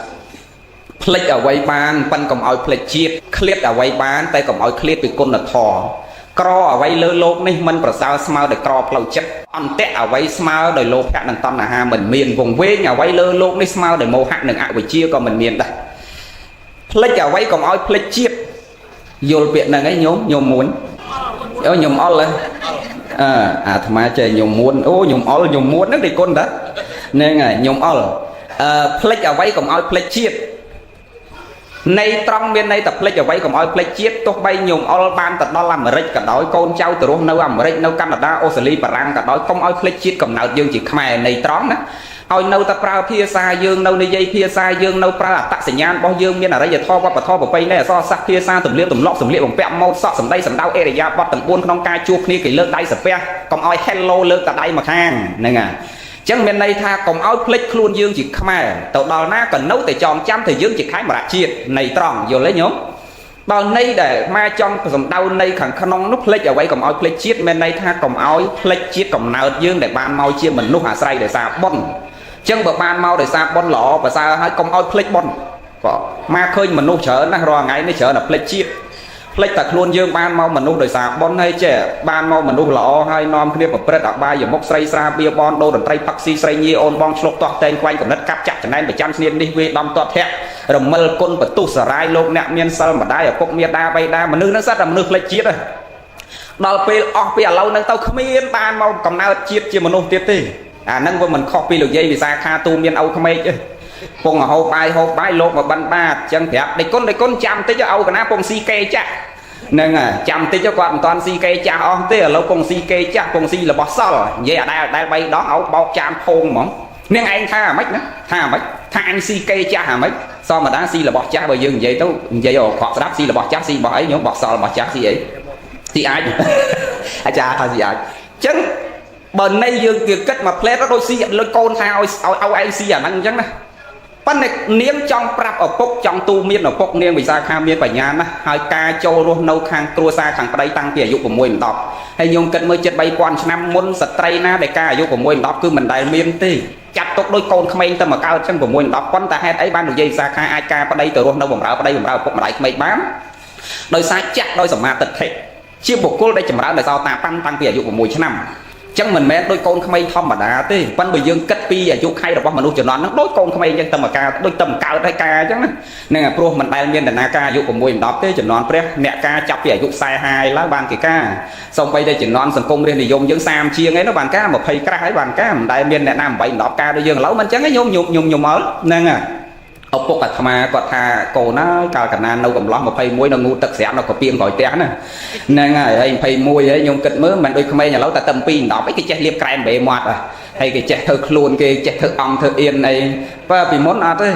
plek ở quay ban pan cầm oi plek chiết clear ở quay ban tay cầm oi clear bị côn là thò cro ở quay lơ lốp này mình phải sao smile để cro plau chất on tét ở quay smile để lốp hạt đằng ton là ha mình miền vùng quê nhà quay lơ lốp này smile để màu hạt đằng ạ bị chia còn mình miền đây plek ở quay cầm oi plek chiết vô biển là cái nhôm muốn nhôm on lên tham chơi nhung muốn ô nhung muốn nó đi con đó nên ngày nhung plek ở vay còn oi plek chiết nay trong bên này tập plek ở vay còn oi plek chiết tôi bay nhung ban tập đó làm rich cả đói con trâu từ lúc nấu làm rich nấu Canada Australia và Anh cả đói không oi plek chiết cầm nào dương chỉ khmer này trón đó oi nấu tập prao pia xa dương nấuในdây pia xa dương nấu prao tạcสัญญาณ bao dương miền ở đây giờ thò qua và thò vào bay này so sắc pia xa tụm liệp bằng bẹo màu sọ sầm đây sầm đau area bọt tầng buôn không ca chua kia cái lơ đây sập pe còn oi hello lơ cả đây mà khang này à chẳng miền này tha còn oi plek luôn dương chỉ khmer tàu đò na cần nấu để tròn trăm thì dương chỉ khái mà đã chiết này tròn vô lấy nhóm bao nay để mai trong sầm đau nay khẳng khăn nút plek ở vậy còn oi plek chiết miền này tha còn oi plek chiết còn nào dương để ban mau chia mình nút hạ say để xa bon chân bậc ban mau để xa bon lọ và xa hai công oi plek bon mà khơi mình nô chở nó rò ngay nó chở là plek chiết plek thật luôn dương ban mau mình nô để xa bon hay trẻ ban mau mình nô lọ hai nom kia một plek đặc ba giờ mốc say xa bia bon đô đần tây taxi say nhi on bon slot toa tên quanh cầm đất cắp chặt cho nên phải chăm niên đi về đom toa thẹn rồi mơ côn và tu sờ rai lô nẹm miên sơ mà đai ở cốc miên đa bay đa mà nư nó rất là nư plek chiết rồi đào pe lâu nâng tao không miên ban mau cầm nào chiết chia mình nô tiếp đi nâng với mình copy được dây vì sao kha tu miên âu không ấy chứ phong ở hộp bài lột mà bắn ba chân đẹp đây con chăm tới cho âu cái ná phong si kê chắc nên chăm tới cho con toàn si kê cha on tới ở lâu phong si kê chắc phong si là bó sò vậy ở đây bay đó âu bao chăm phong mỏng nên anh tha mấy nữa tha anh si kê cha hả mấy so mà đá si là bó cha bởi dương vậy đâu vậy rồi họ đáp si là bó cha si bó ấy nhóm bó sò là bó cha si ấy si ai cha thôi gì ai chân bờ nay dương việc kết mà plek đó đôi si lôi con thao ao ai si năng chẳng nè pan này niếng trong prap ở pok trong tu miên ở pok niêng vì sao kha miên phải nhà nè hai ca châu luôn nâu khang cua xa khang đây tăng tiền dụng của mùi đọc hay nhung kết mới chết bay quan năm môn sật tây na để ca dụng của mùi đọc cứ mình đại miên ti chặt tốt đôi con không anh tâm mà cao chân của mùi đọc quan ta hết ấy ban được dây xa kha ai ca ở đây từ luôn nâu bằng rau ở đây bằng rau pok mà đại mấy bám đôi sai chặt đôi sầm ma tật hết chia bộ cô đây chầm rau để sao ta tăng tiền dụng của mùi năm chẳng mình mẹ đôi con không ai thom mà đã thế văn bởi dương cất pi và chú khai được bao mà nuôi cho nó đôi con không ai dân tâm mà ca đôi tầm cao đây ca chứ nên là pro mình đại miên là na ca dụ của mùi đó thế cho nó pre mẹ ca chập về dụ sai hai lá ban kỳ ca xong bây đây chỉ non sân công lên thì dùng những sam chia ấy nó bàn cá một thầy cá hai bàn cá đại miên là nam bảy đó ca đôi dương lẩu mình chẳng cái nhung mới nên ông bốc tham mà còn thà cổ nó cao cả nan đâu cầm lót một phay muối nó ngu tật xẻo nó có piên gọi té nè nên anh phay muối ấy nhung kịch mới mình đôi không ai nhà lấu ta tầm pin đó cái che liệp cài bể mọt à hay cái che thơ luôn cái che thơ ong thơ yên này và bị món ăn thế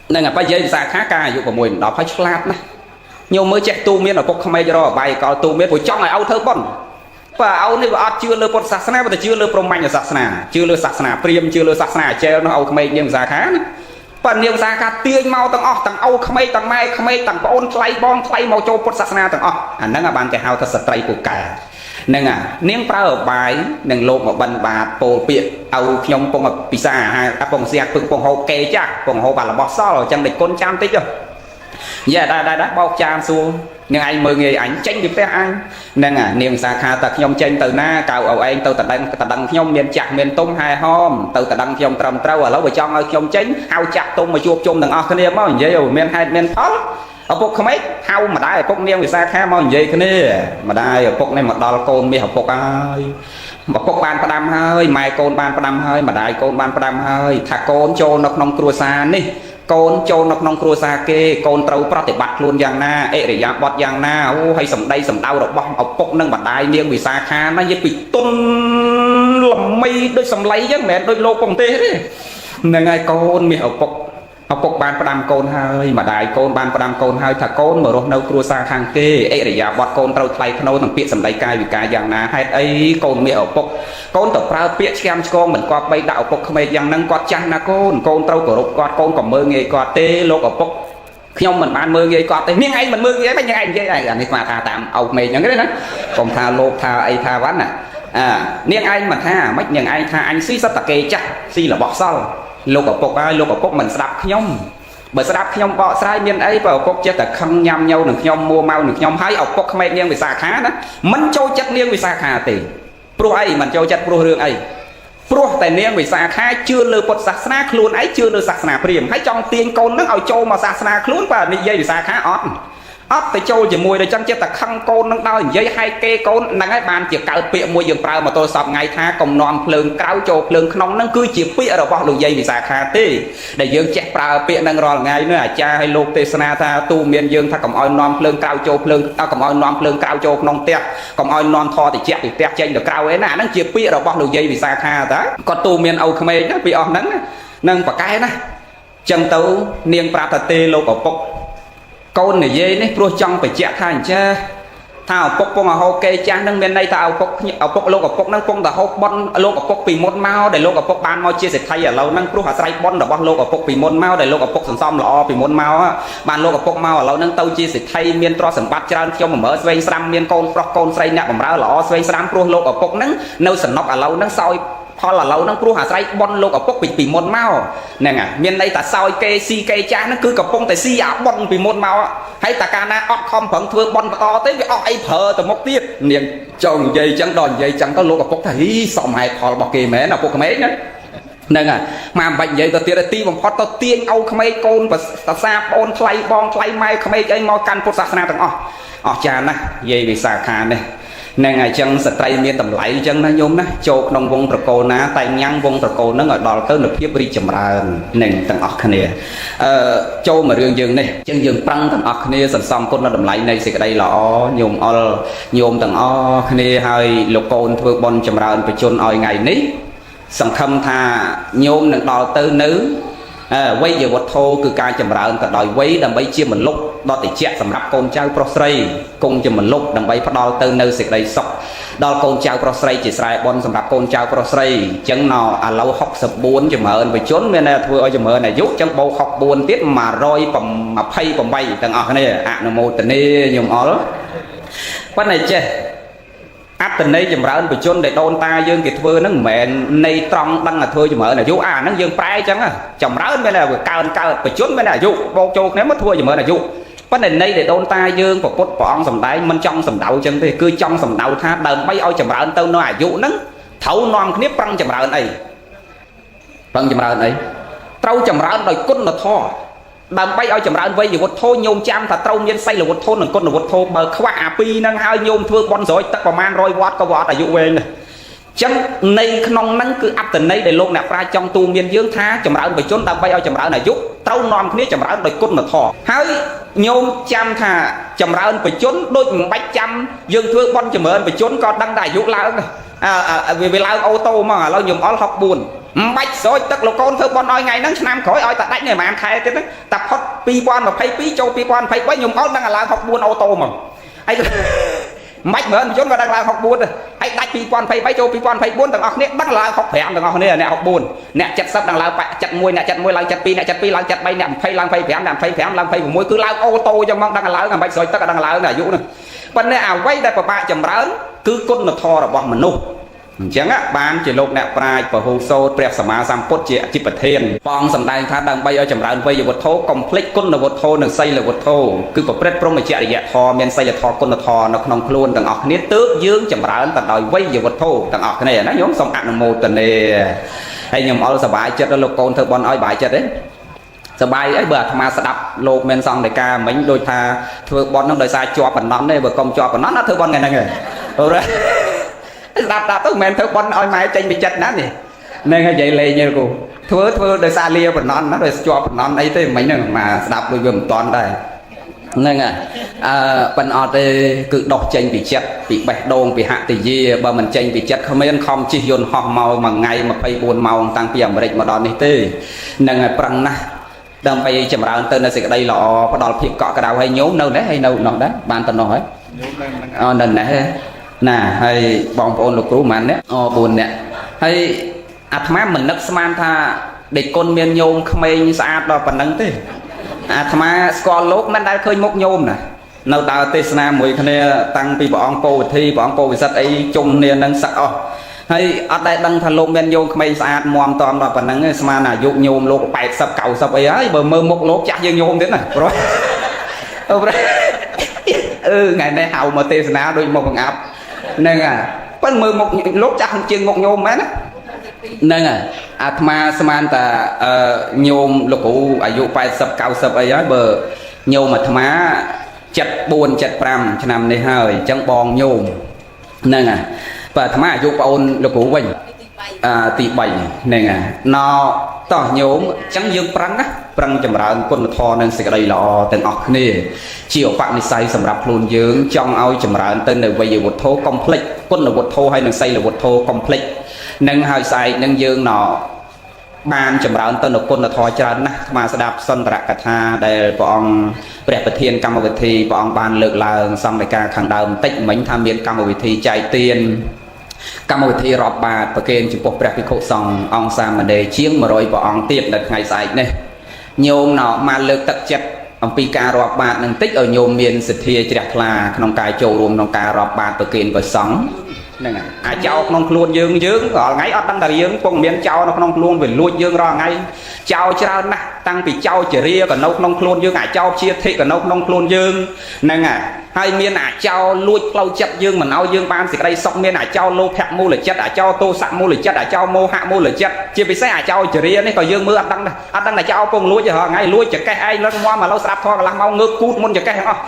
nên là bây giờ xa khá ca dụ của mình đó phải lát nè nhiều mới che tu miên ở bốc không ai cho bài có tu miên của trong này âu thơ bon và âu này và chưa lơ bột sasana và chưa lơ promanh ở sasana chưa lơ sasana priêm chưa lơ sasana che nó âu không ai nhưng xa khá phần niệm ra cả tiên mau tầng tầng âu không ai tầng mai không ai tầng ôn play bom play màu châu Phật sát na tầng nâng là bàn cái hào thật sạch của cả nâng niệm pra ở bài nâng lộn một bần bà bồ biện âu nhông phong ở pizza hai phong xe phong hồ kê chắc phong hồ bà là bó so rồi chẳng để con chăm tích rồi đã bao cha xuống nhưng anh mời người ảnh tranh được té anh nên niềng xa kha tật nhom tranh từ na cào ở anh tàu tật đăng nhom miền chặt miền tung hai hôm tàu tật đăng nhom trầm trâu ở lâu ở trong ơi nhom tranh hao chặt tung mà chuột chung đằng ở cái này mà vậy rồi miền hai miền pháo ở phục không ấy hao mà đai phục niềng người xa kha mà vậy cái này mà đai ở phục này mà đo côn mi học phục ai mà phục ban padam hơi mai côn ban padam hơi mà đai côn ban padam hơi thà côn trôn nó nông cua xa đi côn trôn nó nông cua xa kê côn trâu pro thì bạch luôn giang na ê để giang bọt giang na hay sầm đây sầm đau được bong học phục nâng mặt đai niềng vì xa kha nó như bị tôn lầm mây đôi sầm lấy chứ mẹ đôi lô công tê đấy nên ai côn mi học phục ban padam côn hơi mà đai côn ban padam côn hơi thà côn mà rồi nâu cua xa khang kê ê để giang bọt côn trâu thay nâu thằng piệt sầm đây cai vì cai giang na hay ấy côn mi học phục côn tập ra piệt xem con mình qua bay đạo phục không ai giang nâng quạt chăn na côn trâu của rục quạt côn còn mơ nghề quạt tê lô của phục khi ông mình ban mơ nghề quạt tê miếng anh mình mơ nghề mấy anh vậy này anh mà thà tạm ầu mày những cái đấy đó còn thà lô thà ai thà ván niên anh mà tha mấy những anh tha anh xí sắp tạc kê chắc xí là bọt sau lô của phục mình đạp nhông bởi đạp nhông bọ sai miền ấy vào phục chết là khăng nhăm nhau được nhông mua mau được nhông hái ọc phục không ai niên vì xa khá đó mình trôi chất niên vì xa khá tỷ pro ấy mình trôi chất pro hương ấy pro tại niên vì xa khá chưa lừa bột sạc sna luôn ấy chưa lừa sạc sna priềm hãy trong tiên con nước ao châu mà sạc sna luôn và đi dây vì xa khá ót ót tại châu chỉ mùi để chân chết là khăng con nó đau dây hai kê con năng ấy bàn chỉ cạo bịa mùi dường prao mà tôi sập ngày tha cùng non phường cao châu phường nông nó cứ chỉ bịa rồi bỏ đường dây vì xa khá tê để dương chết prao bịa năng rồi ngày nữa cha hay lục tê sna tha tu miền dương tha cầm oi non phường cao châu phường tao cầm oi non phường cao châu nông tẹt cầm oi non thò thì chết thì tẹt trên được cao ấy nè nó chỉ bịa rồi bỏ đường dây vì xa khá đó còn tu miền âu khmer nó bị oi nâng và cái đó chân tấu niên prao thật tê lô của phục côn này dây này pro trong phải chẹt thành cha thao phục phong à hô kê cha nâng bên đây thao phục lô của phục nâng phong là hô bon lô của phục bị môn mau để lô của phục ban mau chia sẻ thay ở lâu nâng pro hạt say bon là bon lô của phục bị môn mau để lô của phục sẵn xong là bị môn mau á ban lô của phục mau ở lâu nâng tàu chia sẻ thay miên tro sẵn bắt trơn cho mà mở xoay xăm miên côn say nè bầm ráo lọ xoay xăm pro lô của phục nâng nâu sẵn nóc ở lâu nâng soiพอเรานั่งครูหาใส่บอลโลกับพวกปีมดเมาเนี่ยไงเมียนในแต่ซอยเกซีเกจ้านั่นคือกับพงแต่ซีอาบอลปีมดเมาให้ตาการนะออกคอมผังเถื่อบอลต่อเต้ไปออกไอ้เพอแต่มกเตี้ยเนี่ยจงใหญ่จังดอนใหญ่จังก็โลกับพวกไทยสมัยพอบอกเกมแม่น่ะพวกเมย์เนี่ยนั่นไงมาบัดใหญ่ตัวเตี้ยตีผมพอตัวเตี้ยเอาเขมรโกนภาษาบอลไทยบองไทยไม้เขมรไอ้มอกันพุทธศาสนาต่างออกจานนะใหญ่วิสาขาเนี่ยในไงจังสตรีมีตำไหลจังนะโยมนะโจกนองวงตะโกนะแต่ยังวงตะโกนั่งở đòn tới lực tiếp đi chậm rãi nền tầng ọc này châu mà riêng dừng này chân dừng prăng tầng ọc này sẵn xong con là tầm lại này sẽ đây là nhôm tầng ọc này hai lục côn thưa bon chậm rãi phải chôn oi ngày ní sẵn khâm tha nhôm nâng đòn tới nữ quay giờ vật thô cứ ca chậm rãi cả đòi quay đầm bay chia một lúc đó thì chết sầm rắp con trai prosray cùng cho một lúc đầm bay phát đo từ nơi xịt đầy sọc đo con trai prosray chỉ sai bon sầm rắp con trai prosray chẳng nào à lâu học sập buồn cho mở về trốn bên này thôi cho mở này giúp chẳng bao học buồn tiết mà rồi bầm mà phay bầm bay tầng ở này nó một tầng này nhung ó quan này chứ áp tình này chậm rãi về trốn để đôn ta dương kiệt thưa nó mẹ này trong đăng là thưa cho mở này giúp nó dương prai chẳng à chậm rãi bên này vừa cao về trốn bên này giúp bao châu nếu mất thua cho mở này giúp vấn đề này để đôn ta dương và cốt bọn sầm đáy mình trong sầm đậu chân thì cứ trong sầm đậu tha đờm bay oi chậm rãi tao nó dụ nắng thấu non nếp răng chậm rãi này răng chậm rãi này trâu chậm rãi đòi cốt là thò đầm bay oi chậm rãi vây gì vật thô nhôm cham thật trâu nhân say là vật thô là con là vật thô bờ khóa pi năng hai nhôm thưa con rồi tất cả man rồi vót có vót là dụ về này chân này non nắng cứ áp tình này để lôn nạp ra trong tu miên dương tha chậm rãi về chốn đầm bay oi chậm rãi là giúp trâu non kia chậm rãi đòi cốt là thò hai nhôm cham thà chậm rãi về chốn đôi bách cham dương thưa con chậm rãi về chốn con đăng đại dụ lao vì lao ô tô mà lao nhôm ó học buồn bách rồi tất là con thưa con nói ngày nắng năm khỏi oi ta đánh người mà ăn khai thế đấy tập hot pi quan mà pay pi châu pi quan pay quá nhung ó đang là học buôn ô tô mà ai mách mở chúng ta đang là học buôn ai đánh pi quan pay châu pi quan pay buôn thằng học nè đang là học phèn thằng học nè học buôn nè chặt sắp đang là chặt môi lang chặt pi lang chặt bay nè phay phèn nè phay phèn lang phay môi cứ lao ô tô cho mong đang là làm bách rồi tất cả đang là vụ này vấn đề à quay đây bà chậm rãi cứ cốt là thò là bọn mình nô ចឹងបានជាលោកអ្នកប្រាជ្ញពហុសោតព្រះសម្មាសម្ពុទ្ធជាអធិបធានបងសម្ដែងថាដើម្បីឲ្យចម្រើនវ័យវត្ថុកុំភ្លេចគុណវត្ថុនិងសីលវត្ថុគឺប្រព្រឹត្តព្រមចរិយធម៌មានសីលធម៌គុណធម៌នៅក្នុងខ្លួនទាំងអស់គ្នាទើបយើងចម្រើនទៅដោយវ័យវត្ថុទាំងអស់គ្នាណាញោមសូមអនុមោទនាហើយខ្ញុំអល់សប្បាយចិត្តលោកកូនធ្វើបន់ឲ្យបាយចិត្តទេសប្បាយអីបើអាត្មាស្ដាប់លោកមានសង្ឃដីកាមិញដូចថាធ្វើបន់ហ្នឹងដោយសារជាប់បណ្ណទេបើកុំជាប់បណ្ណអត់ធ្វើបន់ថ្ងៃហ្នឹងទេស្ដាប់ទៅមិនមែនធ្វើបន់ឲ្យម៉ែចេញពីចិត្តណានេះហ្នឹងហើយនិយាយលេងទេគូធ្វើដោយសារលាបណ្ណណាដោយជាប់បណ្ណអីទេមិញហ្នឹងមកស្ដាប់ដូចវាមិនតាន់ដែរហ្នឹងហើយប៉ុន្តែអត់ទេគឺដោះចេញពីចិត្តពីបេះដូងពីហតិយាបើមិនចេញពីចិត្តគ្មានខំជិះយន្តហោះមកមួយថ្ងៃ24ម៉ោងតាំងពីអាមេរិកមកដល់នេះទេហ្នឹងហើយប្រឹងណាស់ដើម្បីចម្រើនទៅនៅសេចក្តីល្អផ្ដល់ភាពកក់ក្ដៅឲ្យញោមនៅនេះហើយនៅនោះដែរបានទៅនោះហើយអូនៅនេះណាហើយបងប្អូនលោកគ្រូប៉ុន្មានអ្នក4អ្នកហើយអាត្មាមិននឹកស្មានថាដេកគុណមានញោមក្មេងស្អាតដល់ប៉ុណ្្នឹងទេអាត្មាស្គាល់លោកមិនដែលឃើញមុខញោមណានៅដើរទេសនាមួយគ្នាតាំងពីព្រះអង្គពោធិព្រះអង្គពោធិសត្វអីជុំគ្នានឹងសឹកអស់ហើយអត់ដែលដឹងថាលោកមានញោមក្មេងស្អាតមមតំដល់ប៉ុណ្្នឹងទេស្មានអាយុញោមលោក80 90អីហើយបើមើលមុខលោកចាស់យើងញោមទៀតណាព្រោះថ្ងៃនេះហៅមកទេសនាដូចមុខបង្អាប់ហ្នឹងហើយប៉ុន្តែមើលមុខលោកចាស់ជាងមុខញោមមែនណាហ្នឹងហើយអាត្មាស្មានតែញោមលោកគ្រូអាយុ80 90អីហើយបើញោមអាត្មា74 75ឆ្នាំនេះហើយអញ្ចឹងបងញោមហ្នឹងហើយបើអាត្មាអាយុប្អូនលោកគ្រូវិញទី3ហ្នឹងហើយណោតោះញោមអញ្ចឹងយើងប្រឹងណាប្រឹងចម្រើនគុណធម៌និងសេចក្តីល្អទាំងអស់គ្នាជាឧបនិស្ស័យសម្រាប់ខ្លួនយើងចង់ឲ្យចម្រើនទៅនៅវ័យវត្ថុកុំភ្លេចគុណវត្ថុហើយនិងសីលវត្ថុកុំភ្លេចនឹងហើយស្អែកនឹងយើងណោបានចម្រើនទៅនៅគុណធម៌ច្រើនណាស់អាត្មាស្ដាប់សន្តរកថាដែលព្រះអង្គព្រះប្រធានកម្មវិធីព្រះអង្គបានលើកឡើងសង្ឃដីកាខាងដើមបន្តិចមិញថាមានកម្មវិធីចែកទានកម្មវិធីរាប់បាតប្រគេនចំពោះព្រះភិក្ខុសង្ឃអង្គសាមណេរជាង100ព្រះអង្គទៀតនៅថ្ងៃស្អែកនេះញោមណោមកលើកទឹកចិត្តអំពីការរាប់បាតនឹងតិចឲ្យញោមមានសទ្ធាជ្រះថ្លាក្នុងការចូលរួមក្នុងការរាប់បាតប្រគេនព្រះសង្ឃហ្នឹងហើយអាចចោលក្នុងខ្លួនយើងរាល់ថ្ងៃអត់ដឹងថាយើងពងមានចោលនៅក្នុងខ្លួនវាលួចយើងរាល់ថ្ងៃចោលច្រើនណាស់តាំងពីចោលចរិយាក៏នៅក្នុងខ្លួនយើងអាចោលជាធិក៏នៅក្នុងខ្លួនយើងហ្នឹងហើយមានអាចោលលួចផ្លូវចិត្តយើងមិនឲ្យយើងបានសេចក្តីសុខមានអាចោលលោភៈមូលចិត្តអាចោលទោសៈមូលចិត្តអាចោលមោហៈមូលចិត្តជាពិសេសអាចោលចរិយានេះក៏យើងមើលអត់ដឹងដែរអត់ដឹងថាចោលពងលួចរាល់ថ្ងៃលួចចកេះឯងលឹកមមឥឡូវស្ដាប់ធម៌កន្លះម៉ោងងើបគូតមុនចកេះទាំងអស់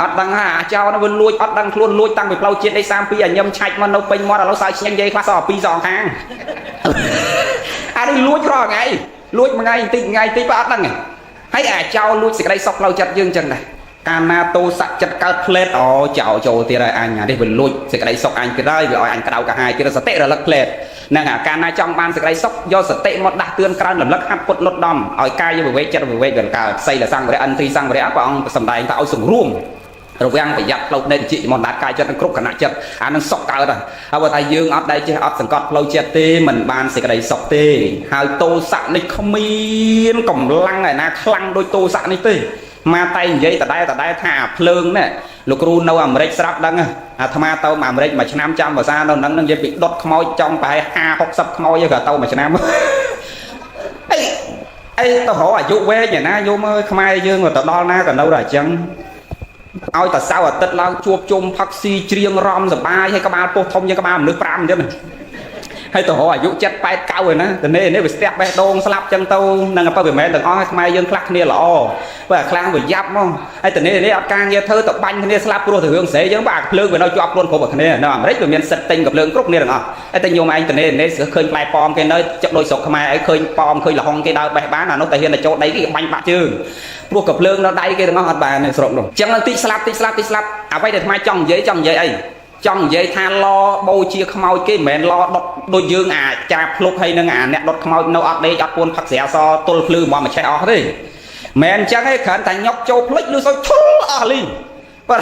អត់ដឹងថាអាចោលនោះវាលួចអត់ដឹងខ្លួនលួចតាំងពីផ្លូវជាតិអី32អញញឹមឆាច់មកនៅពេញមាត់ឥឡូវសើចឆ្ងាញ់និយាយខ្លះសោះ2សងខាងអានេះលួចរាល់ថ្ងៃលួចមួយថ្ងៃបន្តិចថ្ងៃបន្តិចបើអត់ដឹងទេហើយអាចោលលួចសេចក្តីសុខផ្លូវចិត្តយើងចឹងដែរកាលណាទោសៈចិត្តកើតផ្លេតចោលចូលទៀតហើយអញនេះវាលួចសេចក្តីសុខអញទៀតហើយវាឲ្យអញក្តៅកាហាយទៀតសតិរលឹកផ្លេតហ្នឹងកាលណាចង់បានសេចក្តីសុខយកសតិមកដាស់តឿនក្រើនរលឹកហាត់ពុតលុតដំឲ្យកាយវិវេកចិត្តវិវេកវាកើតសីលសង្វរៈអន្ត្រីសង្វរៈព្រះអង្គសម្ដែងថាឲ្យសង្រួមរវាងប្រយ័ត្នផ្លូវនេតិជាមន្តដាតកាយចិត្តនិងគ្រប់គណៈចិត្តអានឹងសុខកើតហើយបើថាយើងអត់ដែលចេះអត់សង្កត់ផ្លូវចិត្តទេមិនបានសេចក្តីសុខទេហើយទោសៈនេះគ្មានកម្លាំងឯណាខ្លាំងដូចទោសៈនេះទេមកតែនិយាយដដែលថាភ្លើងនេះលោកគ្រូនៅអាមេរិកស្រាប់ដឹងអាត្មាទៅអាមេរិកមួយឆ្នាំចាំភាសានៅនឹងនិយាយពីដុតខ្មោចចំប្រហែល50 60ខ្មោចក៏ទៅមួយឆ្នាំអីទៅរកអាយុវែងណាយមអើយខ្មែរយើងទៅដល់ណាក៏នៅតែអញ្ចឹងឲ្យតែសៅអាទិត្យឡើងជួបជុំផឹកស៊ីច្រៀងរំសបាយហើយក្បាលពោះធំជាងក្បាលមនុស្ស5ទៀតហើយទៅរកអាយុ7 8 9ឯណាទៅនេះវាស្ទះបេះដូងស្លាប់ចឹងទៅនឹងបើមិនមែនទាំងអស់ឲ្យខ្មែរយើងខ្លះគ្នាល្អបើខ្លាំងវាយ៉ាប់មកហើយទៅនេះអត់ការងារធ្វើទៅបាញ់គ្នាស្លាប់ព្រោះទៅរឿងស្រីយើងបើអាភ្លើងវានៅជាប់ខ្លួនគ្រប់គ្នានៅអាមេរិកវាមានសិទ្ធិទិញកាភ្លើងគ្រប់គ្នាទាំងអស់ហើយតែញោមឯងទៅនេះឃើញផ្លែប៉មគេនៅចិត្តដូចស្រុកខ្មែរឲ្យឃើញប៉មឃើញលហុងគេដើរបេះបានអានោះតែហ៊ានទៅចូលដីគេបាញ់បាក់ជើងព្រោះកាភ្លើងនៅដៃគេទាំងអស់អត់បាននៅស្រុកនោះចឹងតិចស្លាប់អ្វីដែលថ្មចង់និយាយអីចង់និយាយថាឡបូជាខ្មោចគេមិនមែនឡដុតដូចយើងអាចាភ្លុកហើយនឹងអាអ្នកដុតខ្មោចនៅអត់ដេកអត់ពួនផឹកស្រាសទល់ភ្លឺមកឆេះអស់ទេមិនអញ្ចឹងទេគ្រាន់តែញុកចូលភ្លេចឬសូវឈុលអស់លីងបាទ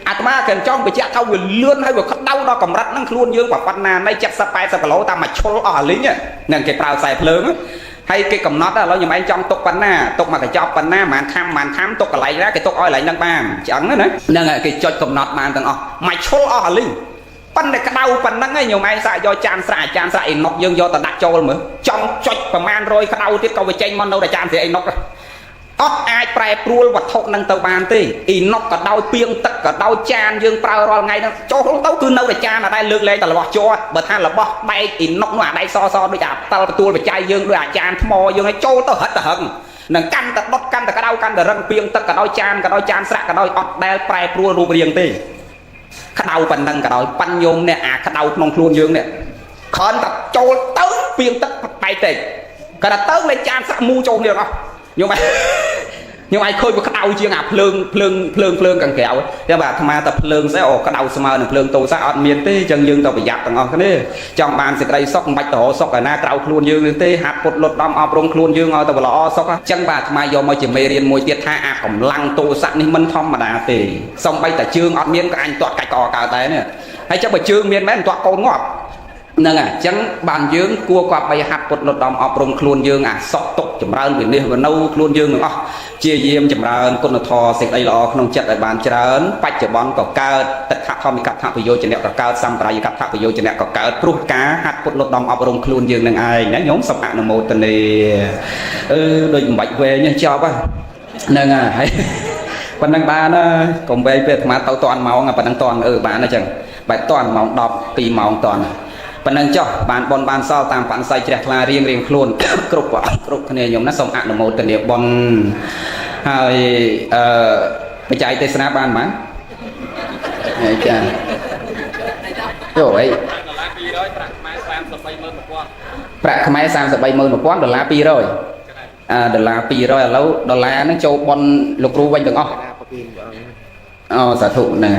អាត្មាក៏ចង់បញ្ជាក់ថាវាលឿនហើយវាក្តៅដល់កម្រិតហ្នឹងខ្លួនយើងប៉ុណ្ណានៃ70 80គីឡូតាមមួយឈុលអស់លីងហ្នឹងគេប្រើខ្សែភ្លើងហើយគេកំណត់ឥឡូវខ្ញុំឯងចង់ទុកប៉ុណ្ណាទុកមកកញ្ចប់ប៉ុណ្ណាប្រហែលខំទុកកន្លែងណាគេទុកឲ្យកន្លែងហ្នឹងបានចឹងណាហ្នឹងគេចុចកំណត់បានទាំងអស់មួយឈុលអស់អាលីង ប៉ុន្តែក្តៅប៉ុណ្ណឹងឯងញោមឯងសាក់យកចានស្រាក់អ៊ីណុកយើងយកទៅដាក់ចូលមើលចង់ចុចប្រមាណ100ក្តៅទៀតក៏វាចេញមកនៅតែចានស្រាក់អ៊ីណុកអត់អាចប្រែប្រួលវត្ថុនឹងទៅបានទេអ៊ីណុកក៏ដោយពាងទឹកក៏ដោយចានយើងប្រើរាល់ថ្ងៃហ្នឹងចូលទៅគឺនៅតែចានអត់ដែលលើកលែងតែរបស់ជ័របើថារបស់ដែកអ៊ីណុកនោះអាដែកសដូចអាតលបន្ទួលបច្ច័យយើងដូចអាចានថ្មយើងឲ្យចូលទៅហិតទៅហឹងនឹងកាន់តែដុតកាន់តែក្តៅកាន់តែរឹងពាងទឹកក៏ដោយចានស្រាក់ក៏ដោយអត់ដែលប្រែប្រួលរូបរាងទេក្តៅប៉ុណ្ណឹងក៏ដោយប៉ាន់ញោមនេះអាក្តៅក្នុងខ្លួនយើងនេះខនតែចូលទៅពាងទឹកបែកទេក៏តែទៅលេចានស្រាក់មូចូលនេះអស់ញោមឯងឃើញវាក្តៅជាងអាភ្លើងខាងក្រៅតែបាទអាត្មាតែភ្លើងស្អីក្តៅស្មើនឹងភ្លើងតូសាអត់មានទេអញ្ចឹងយើងទៅប្រយ័ត្នទាំងអស់គ្នាចង់បានសេចក្តីសុខមិនបាច់ទៅរកសុខឯណាក្រៅខ្លួនយើងទេហាត់ពុតលុតដំអប់រំខ្លួនយើងឲ្យទៅល្អសុខអញ្ចឹងបាទអាត្មាយកមកជាមេរៀនមួយទៀតថាអាកម្លាំងតូសានេះមិនធម្មតាទេសំបីតែជើងអត់មានក៏អញទាត់កាច់កកើតដែរនេះហើយចាំបើជើងមានមែនទាត់កូនងាប់ហ្នឹងហើយអញ្ចឹងបានយើងគួរគាត់បីហាត់ពុតលុតដំអប់រំខ្លួនយើងអាសក់ទុកចម្រើនវិនិច្ឆ័យនៅខ្លួនយើងទាំងអស់ជាយាមចម្រើនគុណធម៌សេចក្តីល្អក្នុងចិត្តឲ្យបានច្រើនបច្ចុប្បន្នក៏កើតតថធម្មិកថាប្រយោជនៈក៏កើតសម្ប្រាយកថាប្រយោជនៈក៏កើតព្រោះការហាត់ពុតលុតដំអប់រំខ្លួនយើងនឹងឯងណាញោមសូមអនុមោទនាដូចមិនបាច់វែងចប់ហ្នឹងហើយប៉ុណ្ណឹងបានហើយកុំវែងពេលអាត្មាទៅតាន់ម៉ោងប៉ុណ្ណឹងតាន់បានអញ្ចឹងបែបតាន់ម៉ោង10 2ម៉ោងតាន់ប៉ុណ្ណឹងចុះបានបនបានសល់តាមបញ្ញាជ្រះថ្លារៀងខ្លួនគ្រប់គ្នាខ្ញុំណាសូមអនុមោទនាបនហើយបច្ច័យទេសនាបានហ្មងចាយោអីប្រាក់ខ្មែរ$330,000 $200 $200 ឥឡូវដុល្លារហ្នឹងចូលបនលោកគ្រូវិញទាំងអស់អូសាធុហ្នឹង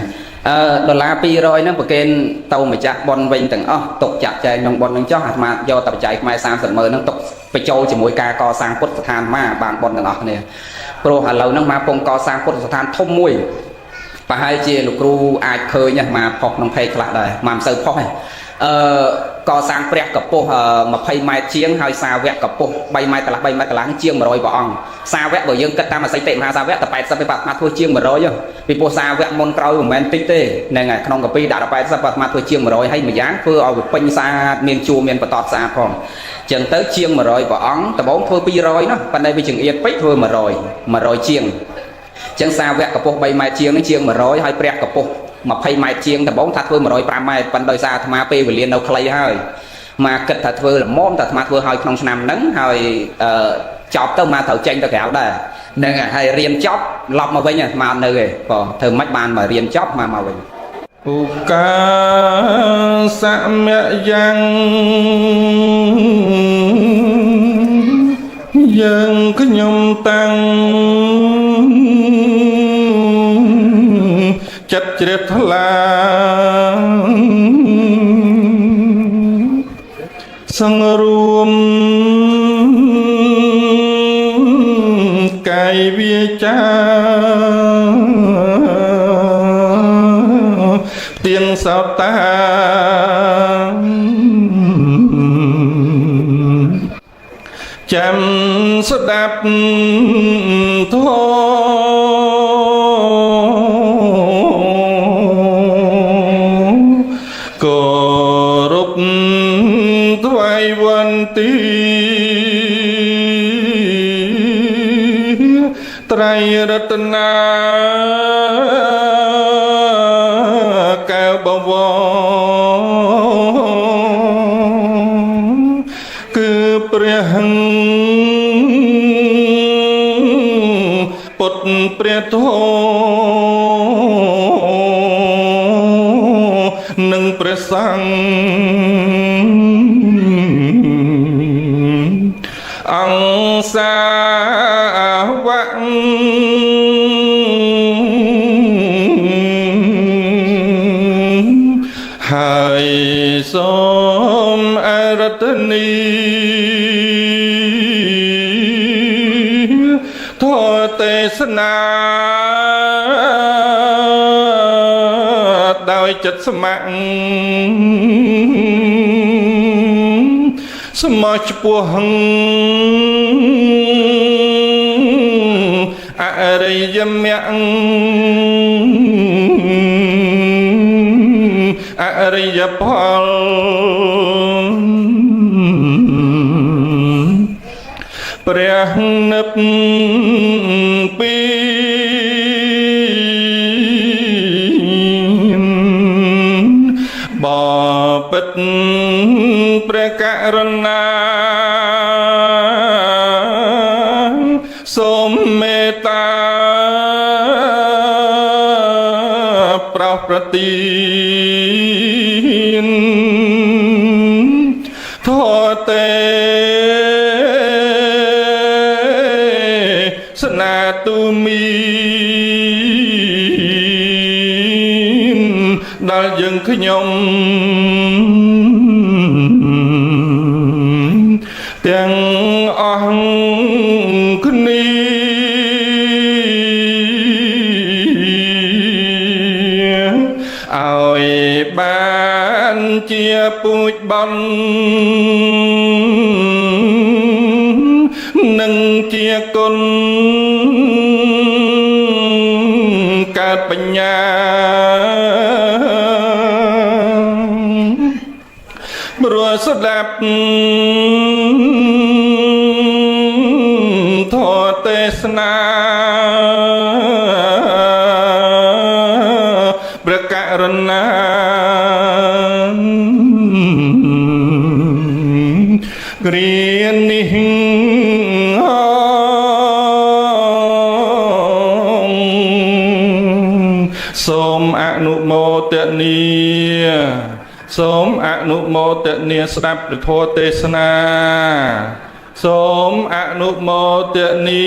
$200ហ្នឹងប្រកេនទៅម្ចាស់បនវិញទាំងអស់ទុកចាក់ចែងក្នុងបនហ្នឹងចុះអាត្មាយកតែបច្ច័យខ្មែរ$30,000ហ្នឹងទុកបញ្ចូលជាមួយការកសាងពុទ្ធស្ថានមកបានបនទាំងអស់គ្នាព្រោះឥឡូវហ្នឹងមកពងកសាងពុទ្ធស្ថានធំមួយប្រហែលជាលោកគ្រូអាចឃើញមកផុសក្នុងเพจខ្លះដែរមកមិនសូវផុសទេកសាងព្រះកពុះ20 ម៉ែត្រជាងហើយសាវកកពុះ3 ម៉ែត្រកន្លះ 3 ម៉ែត្រកន្លះជាង100ព្រះអង្គសាវកបើយើងគិតតាមអសិតិមហាសាវកតែ80ទេបាទអាធ្វើជាង100ពីព្រោះសាវកមុនក្រោយមិនមែនតិចទេហ្នឹងហើយក្នុងកាពីដាក់ដល់80បាទអាធ្វើជាង100ហើយមួយយ៉ាងធ្វើឲ្យវាពេញស្អាតមានជួរមានបតតស្អាតផងអញ្ចឹងទៅជាង100ព្រះអង្គដំបូងធ្វើ200ណាប៉ុន្តែវាចង្អៀតពេកធ្វើ100ជាងអញ្ចឹងសាវកកពុះ3 ម៉ែត្រជាងនេះជាង100ហើយព្រះកពុះ20 ម៉ែត្រជាងដំបងថាធ្វើ105 ម៉ែត្រប៉ុន្តែដោយសារអាត្មាពេលវេលានៅខ្លីហើយមកគិតថាធ្វើល្មមតែអាត្មាធ្វើឲ្យក្នុងឆ្នាំហ្នឹងហើយចប់ទៅមកត្រូវចេញទៅក្រៅដែរហ្នឹងហើយរៀនចប់ឡប់មកវិញអាត្មាអត់នៅទេបងធ្វើមិនបានមករៀនចប់មកវិញឧកាសមយ៉ាងយើងខ្ញុំតាំងចិត្តជ្រះថ្លាសង្រួមកាយវាចាទៀងសោតាចាំស្ដាប់ធម៌គោរពថ្វាយវន្ទាត្រៃរតនាកែវបវរគឺព្រះពុទ្ធព្រះធម៌និងព្រះសង្ឃអង្គសាវកហើយសូមអរតនីធម៌ទេសនាដោយចិត្តស្ម័គ្រសមោចពោះអរិយមគ្គ អរិយផលព្រះនិព្វានបបិទ្ធព្រះករុណាសូមមេត្តាប្រោសប្រទានធម៌ទេសនាទុមានដល់យើងខ្ញុំទាំងអស់គ្នាឲ្យបានជាពូជបន់នឹងជាគុណកើតបញ្ញាព្រោះស្ដាប់ធម៌ទេសនាព្រះករុណាគ្រានេះសូមអនុមោទនាសូមអនុមោទនាស្ដាប់ព្រះធម៌ទេសនាសូមអនុមោទនា